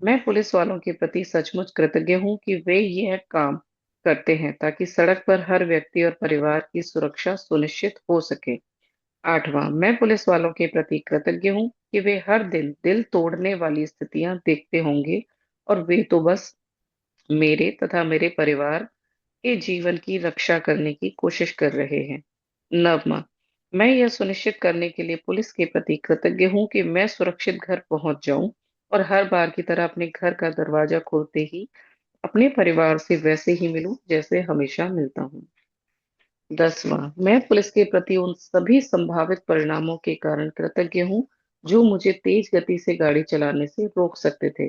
मैं पुलिस वालों के प्रति सचमुच कृतज्ञ हूँ कि वे यह काम करते हैं ताकि सड़क पर हर व्यक्ति और परिवार की सुरक्षा सुनिश्चित हो सके। आठवां, मैं पुलिस वालों के प्रति कृतज्ञ हूँ कि वे हर दिन दिल तोड़ने वाली स्थितियां देखते होंगे और वे तो बस मेरे तथा मेरे परिवार के जीवन की रक्षा करने की कोशिश कर रहे हैं। नवमा, मैं यह सुनिश्चित करने के लिए पुलिस के प्रति कृतज्ञ हूँ कि मैं सुरक्षित घर पहुंच जाऊं और हर बार की तरह अपने घर का दरवाजा खोलते ही अपने परिवार से वैसे ही मिलूं जैसे हमेशा मिलता हूँ। 10वां, मैं पुलिस के प्रति उन सभी संभावित परिणामों के कारण कृतज्ञ हूँ जो मुझे तेज गति से गाड़ी चलाने से रोक सकते थे।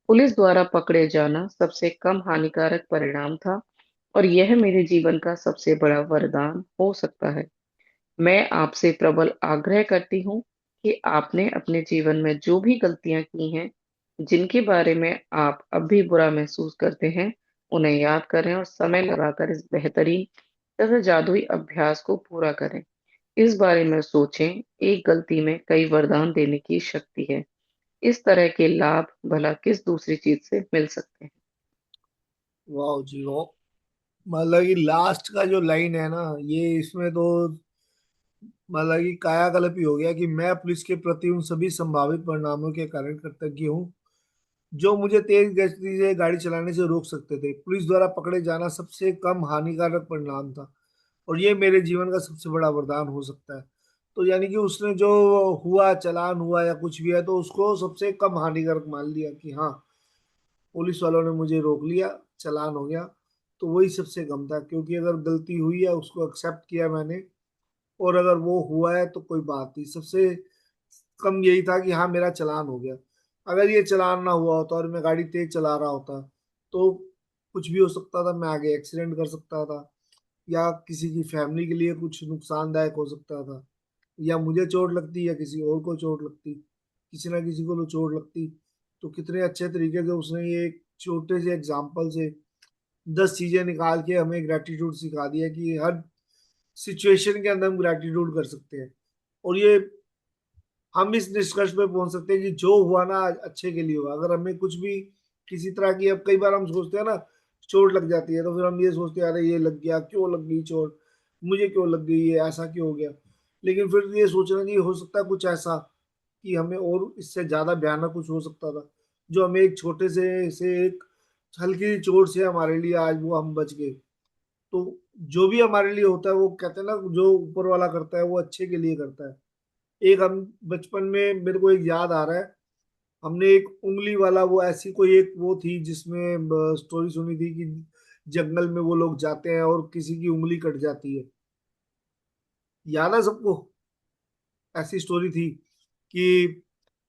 पुलिस द्वारा पकड़े जाना सबसे कम हानिकारक परिणाम था और यह मेरे जीवन का सबसे बड़ा वरदान हो सकता है। मैं आपसे प्रबल आग्रह करती हूँ कि आपने अपने जीवन में जो भी गलतियां की हैं, जिनके बारे में आप अब भी बुरा महसूस करते हैं, उन्हें याद करें और समय लगाकर इस बेहतरीन तथा जादुई अभ्यास को पूरा करें। इस बारे में सोचें, एक गलती में कई वरदान देने की शक्ति है। इस तरह के लाभ भला किस दूसरी चीज से मिल सकते हैं। वाह जी वाह। मतलब कि लास्ट का जो लाइन है ना, ये इसमें तो मतलब कि कायाकल्प ही हो गया कि मैं पुलिस के प्रति उन सभी संभावित परिणामों के कारण कृतज्ञ हूँ जो मुझे तेज गति से गाड़ी चलाने से रोक सकते थे। पुलिस द्वारा पकड़े जाना सबसे कम हानिकारक परिणाम था और ये मेरे जीवन का सबसे बड़ा वरदान हो सकता है। तो यानी कि उसने जो हुआ, चालान हुआ या कुछ भी है, तो उसको सबसे कम हानिकारक मान लिया कि हाँ, पुलिस वालों ने मुझे रोक लिया, चालान हो गया, तो वही सबसे कम था। क्योंकि अगर गलती हुई है उसको एक्सेप्ट किया मैंने, और अगर वो हुआ है तो कोई बात नहीं, सबसे कम यही था कि हाँ, मेरा चालान हो गया। अगर ये चालान ना हुआ होता और मैं गाड़ी तेज चला रहा होता तो कुछ भी हो सकता था, मैं आगे एक्सीडेंट कर सकता था, या किसी की फैमिली के लिए कुछ नुकसानदायक हो सकता था, या मुझे चोट लगती या किसी और को चोट लगती, किसी ना किसी को तो चोट लगती। तो कितने अच्छे तरीके से उसने ये एक छोटे से एग्जाम्पल से 10 चीजें निकाल के हमें ग्रेटिट्यूड सिखा दिया कि हर सिचुएशन के अंदर हम ग्रेटिट्यूड कर सकते हैं। और ये हम इस निष्कर्ष पे पहुंच सकते हैं कि जो हुआ ना अच्छे के लिए हुआ। अगर हमें कुछ भी किसी तरह की, अब कई बार हम सोचते हैं ना, चोट लग जाती है तो फिर हम ये सोचते हैं, अरे ये लग गया, क्यों लग गई चोट, मुझे क्यों लग गई, ये ऐसा क्यों हो गया। लेकिन फिर ये सोचना कि हो सकता है कुछ ऐसा कि हमें और इससे ज्यादा भयानक कुछ हो सकता था, जो हमें एक छोटे से एक हल्की सी चोट से हमारे लिए आज वो हम बच गए। तो जो भी हमारे लिए होता है, वो कहते हैं ना, जो ऊपर वाला करता है वो अच्छे के लिए करता है। एक हम बचपन में, मेरे को एक याद आ रहा है, हमने एक उंगली वाला, वो ऐसी कोई एक वो थी जिसमें स्टोरी सुनी थी कि जंगल में वो लोग जाते हैं और किसी की उंगली कट जाती है। याद है सबको? ऐसी स्टोरी थी कि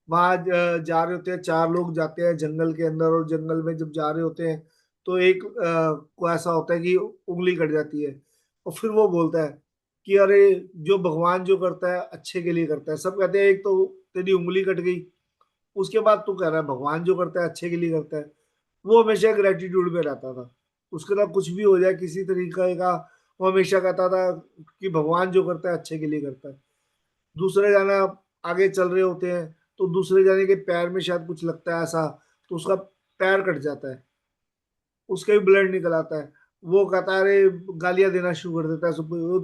वहां जा रहे होते हैं, 4 लोग जाते हैं जंगल के अंदर, और जंगल में जब जा रहे होते हैं तो एक को ऐसा होता है कि उंगली कट जाती है। और फिर वो बोलता है कि अरे, जो भगवान जो करता है अच्छे के लिए करता है। सब कहते हैं एक तो तेरी उंगली कट गई, उसके बाद तू कह रहा है भगवान जो करता है अच्छे के लिए करता है। वो हमेशा ग्रेटिट्यूड में रहता था। उसके साथ कुछ भी हो जाए किसी तरीके का, वो हमेशा कहता था कि भगवान जो करता है अच्छे के लिए करता है। दूसरे जाने आगे चल रहे होते हैं तो दूसरे जाने के पैर में शायद कुछ लगता है ऐसा, तो उसका पैर कट जाता है, उसका भी ब्लड निकल आता है। वो कहता है, अरे, गालियां देना शुरू कर देता है सबको। वो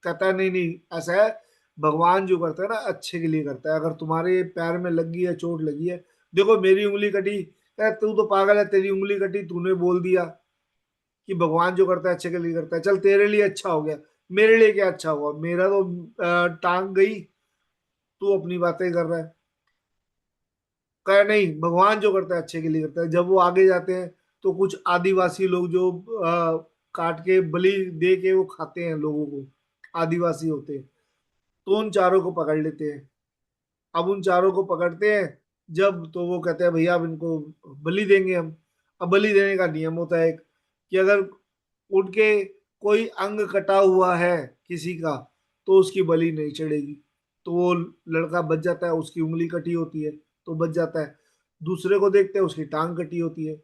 कहता है नहीं नहीं, ऐसा है, भगवान जो करता है ना अच्छे के लिए करता है। अगर तुम्हारे पैर में लगी है, चोट लगी है, देखो मेरी उंगली कटी, कहता तू तो पागल है, तेरी उंगली कटी, तूने बोल दिया कि भगवान जो करता है अच्छे के लिए करता है, चल तेरे लिए अच्छा हो गया, मेरे लिए क्या अच्छा हुआ, मेरा तो टांग गई, तू अपनी बातें कर रहा है। कहा नहीं, भगवान जो करता है अच्छे के लिए करता है। जब वो आगे जाते हैं तो कुछ आदिवासी लोग जो काट के बलि दे के वो खाते हैं लोगों को, आदिवासी होते हैं, तो उन चारों को पकड़ लेते हैं। अब उन चारों को पकड़ते हैं जब, तो वो कहते हैं भैया अब इनको बलि देंगे हम। अब बलि देने का नियम होता है कि अगर उनके कोई अंग कटा हुआ है किसी का, तो उसकी बलि नहीं चढ़ेगी। तो वो लड़का बच जाता है, उसकी उंगली कटी होती है तो बच जाता है। दूसरे को देखते हैं उसकी टांग कटी होती है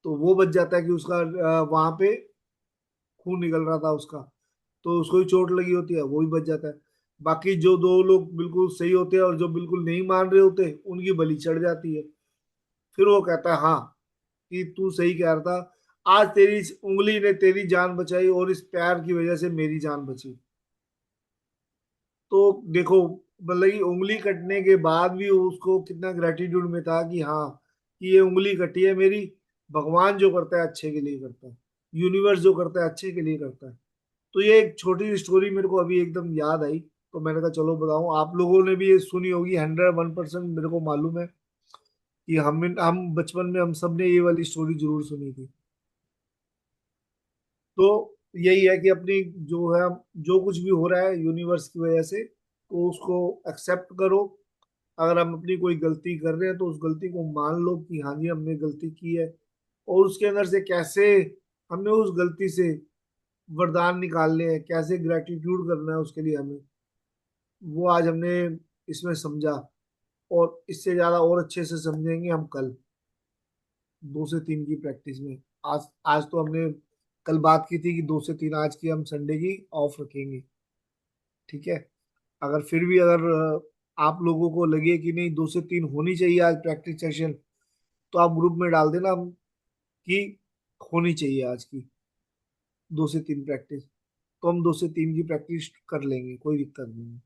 तो वो बच जाता है कि उसका वहां पे खून निकल रहा था उसका, तो उसको ही चोट लगी होती है, वो भी बच जाता है। बाकी जो दो लोग बिल्कुल सही होते हैं और जो बिल्कुल नहीं मान रहे होते, उनकी बलि चढ़ जाती है। फिर वो कहता है हाँ कि तू सही कह रहा था, आज तेरी इस उंगली ने तेरी जान बचाई और इस प्यार की वजह से मेरी जान बची। तो देखो, मतलब कि उंगली कटने के बाद भी उसको कितना ग्रेटिट्यूड में था कि हाँ, कि ये उंगली कटी है मेरी, भगवान जो करता है अच्छे के लिए करता है, यूनिवर्स जो करता है अच्छे के लिए करता है। तो ये एक छोटी स्टोरी मेरे को अभी एकदम याद आई, तो मैंने कहा चलो बताऊं, आप लोगों ने भी ये सुनी होगी 101%, मेरे को मालूम है कि हम बचपन में हम सब ने ये वाली स्टोरी जरूर सुनी थी। तो यही है कि अपनी जो है, जो कुछ भी हो रहा है यूनिवर्स की वजह से, तो उसको एक्सेप्ट करो। अगर हम अपनी कोई गलती कर रहे हैं तो उस गलती को मान लो कि हाँ जी हमने गलती की है, और उसके अंदर से कैसे हमने उस गलती से वरदान निकालने हैं, कैसे ग्रेटिट्यूड करना है उसके लिए हमें, वो आज हमने इसमें समझा। और इससे ज्यादा और अच्छे से समझेंगे हम कल 2 से 3 की प्रैक्टिस में। आज आज तो हमने कल बात की थी कि 2 से 3 आज की हम संडे की ऑफ रखेंगे, ठीक है। अगर फिर भी अगर आप लोगों को लगे कि नहीं 2 से 3 होनी चाहिए आज प्रैक्टिस सेशन, तो आप ग्रुप में डाल देना कि होनी चाहिए आज की 2 से 3 प्रैक्टिस, तो हम 2 से 3 की प्रैक्टिस कर लेंगे, कोई दिक्कत नहीं है,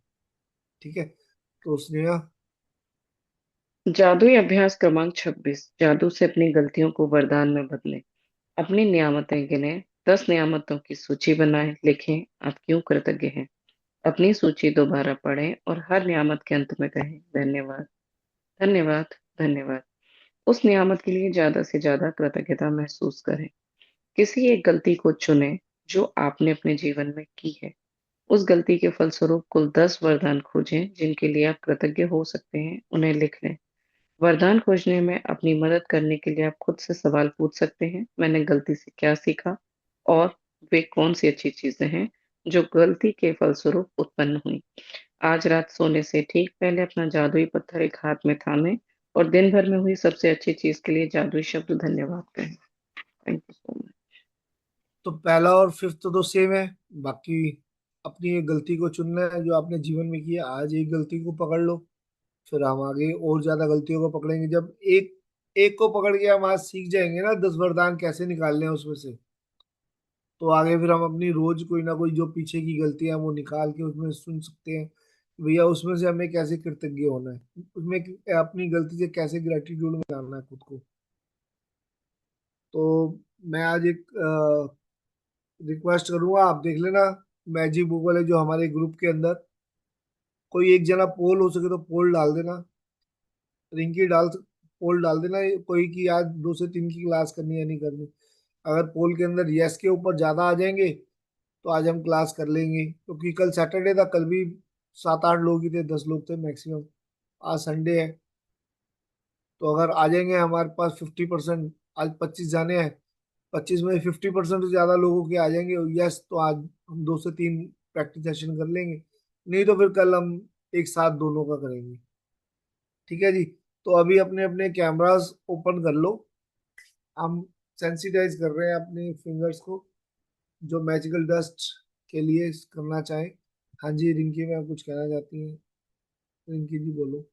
ठीक है। तो स्नेहा। जादुई अभ्यास क्रमांक 26, जादू से अपनी गलतियों को वरदान में बदलें। अपनी नियामतें गिनें, 10 नियामतों की सूची बनाएं, लिखें आप क्यों कृतज्ञ हैं। अपनी सूची दोबारा पढ़ें और हर नियामत के अंत में कहें धन्यवाद, धन्यवाद, धन्यवाद। उस नियामत के लिए ज्यादा से ज्यादा कृतज्ञता महसूस करें। किसी एक गलती को चुनें जो आपने अपने जीवन में की है। उस गलती के फलस्वरूप कुल 10 वरदान खोजें जिनके लिए आप कृतज्ञ हो सकते हैं, उन्हें लिख लें। वरदान खोजने में अपनी मदद करने के लिए आप खुद से सवाल पूछ सकते हैं, मैंने गलती से क्या सीखा और वे कौन सी अच्छी चीजें हैं जो गलती के फलस्वरूप उत्पन्न हुई। आज रात सोने से ठीक पहले अपना जादुई पत्थर एक हाथ में थामें और दिन भर में हुई सबसे अच्छी चीज के लिए जादुई शब्द धन्यवाद कहें। Thank you so much. तो पहला और फिफ्थ तो सेम है, बाकी अपनी एक गलती को चुनना है जो आपने जीवन में किया। आज एक गलती को पकड़ लो, फिर हम आगे और ज्यादा गलतियों को पकड़ेंगे। जब एक एक को पकड़ के हम आज सीख जाएंगे ना 10 वरदान कैसे निकालने हैं उसमें से, तो आगे फिर हम अपनी रोज कोई ना कोई जो पीछे की गलतियां हैं वो निकाल के उसमें सुन सकते हैं कि भैया उसमें से हमें कैसे कृतज्ञ होना है, उसमें अपनी गलती से कैसे ग्रेटिट्यूड में डालना है खुद को। तो मैं आज एक रिक्वेस्ट करूंगा, आप देख लेना मैजिक बुक वाले जो हमारे ग्रुप के अंदर कोई एक जना पोल हो सके तो पोल डाल देना, रिंकी पोल डाल देना कोई कि आज 2 से 3 की क्लास करनी है नहीं करनी। अगर पोल के अंदर यस के ऊपर ज्यादा आ जाएंगे तो आज हम क्लास कर लेंगे, क्योंकि कल सैटरडे था, कल भी 7-8 लोग ही थे, 10 लोग थे मैक्सिमम। आज संडे है, तो अगर आ जाएंगे हमारे पास 50%, आज 25 जाने हैं, 25 में 50% से ज्यादा लोगों के आ जाएंगे यस, तो आज हम 2 से 3 प्रैक्टिस सेशन कर लेंगे। नहीं तो फिर कल हम एक साथ दोनों का करेंगे, ठीक है जी। तो अभी अपने अपने कैमरास ओपन कर लो, हम सेंसिटाइज कर रहे हैं अपने फिंगर्स को, जो मैजिकल डस्ट के लिए करना चाहें। हाँ जी रिंकी मैम कुछ कहना चाहती हैं, रिंकी जी बोलो।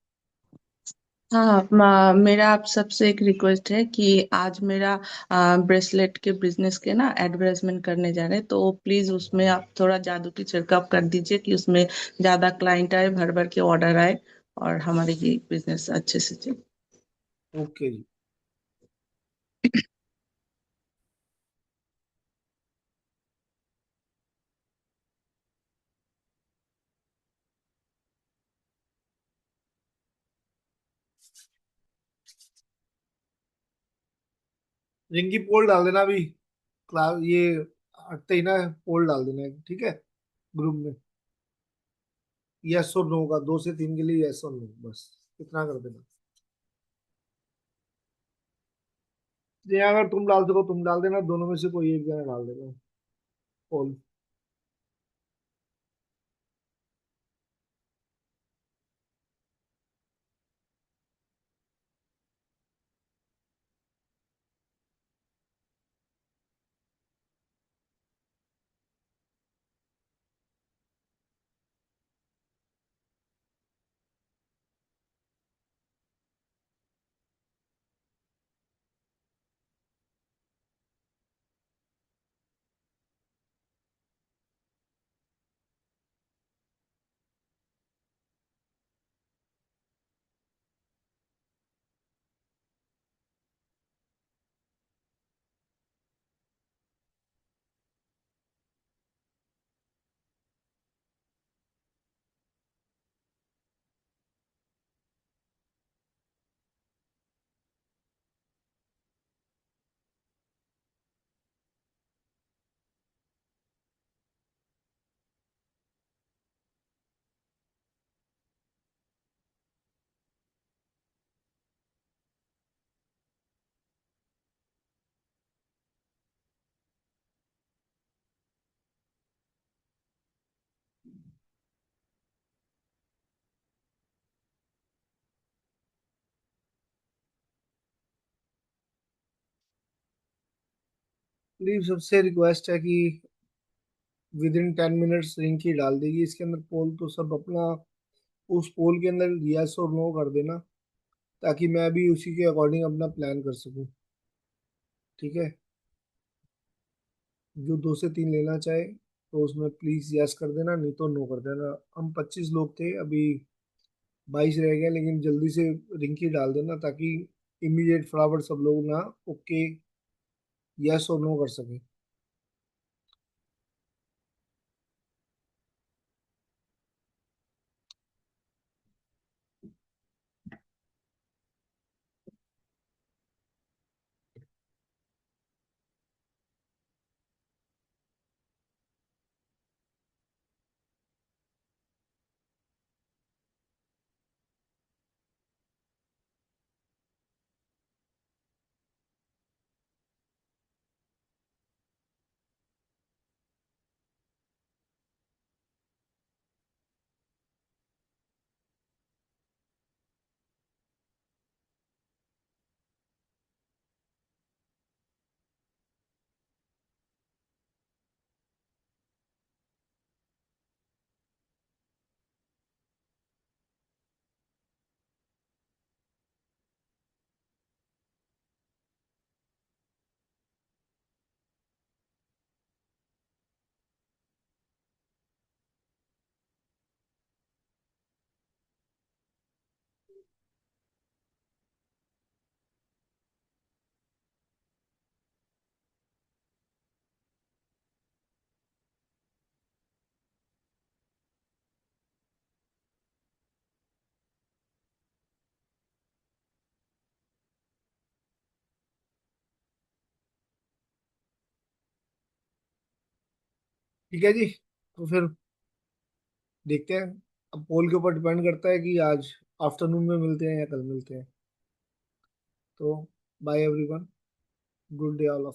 हाँ, मेरा आप सबसे एक रिक्वेस्ट है कि आज मेरा ब्रेसलेट के बिजनेस के ना एडवर्टाइजमेंट करने जा रहे हैं, तो प्लीज उसमें आप थोड़ा जादू की छिड़काव कर दीजिए कि उसमें ज्यादा क्लाइंट आए, भर भर के ऑर्डर आए और हमारी ये बिजनेस अच्छे से चले। ओके जी। रिंकी पोल डाल देना अभी, क्लास ये हटते ही ना पोल डाल देना, ठीक है, ग्रुप में। यस और नो का, 2 से 3 के लिए यस और नो, बस इतना कर देना। ये अगर तुम डाल सको तुम डाल देना, दोनों में से कोई एक जना डाल देना पोल। प्लीज सबसे रिक्वेस्ट है कि विद इन 10 मिनट्स लिंक ही डाल देगी इसके अंदर पोल, तो सब अपना उस पोल के अंदर यस और नो कर देना, ताकि मैं भी उसी के अकॉर्डिंग अपना प्लान कर सकूं। ठीक है, जो 2 से 3 लेना चाहे तो उसमें प्लीज यस कर देना, नहीं तो नो कर देना। हम 25 लोग थे, अभी 22 रह गए, लेकिन जल्दी से रिंकी डाल देना ताकि इमीडिएट फटाफट सब लोग ना ओके यस और नो कर सके। ठीक है जी, तो फिर देखते हैं। अब पोल के ऊपर डिपेंड करता है कि आज आफ्टरनून में मिलते हैं या कल मिलते हैं। तो bye everyone, good day all.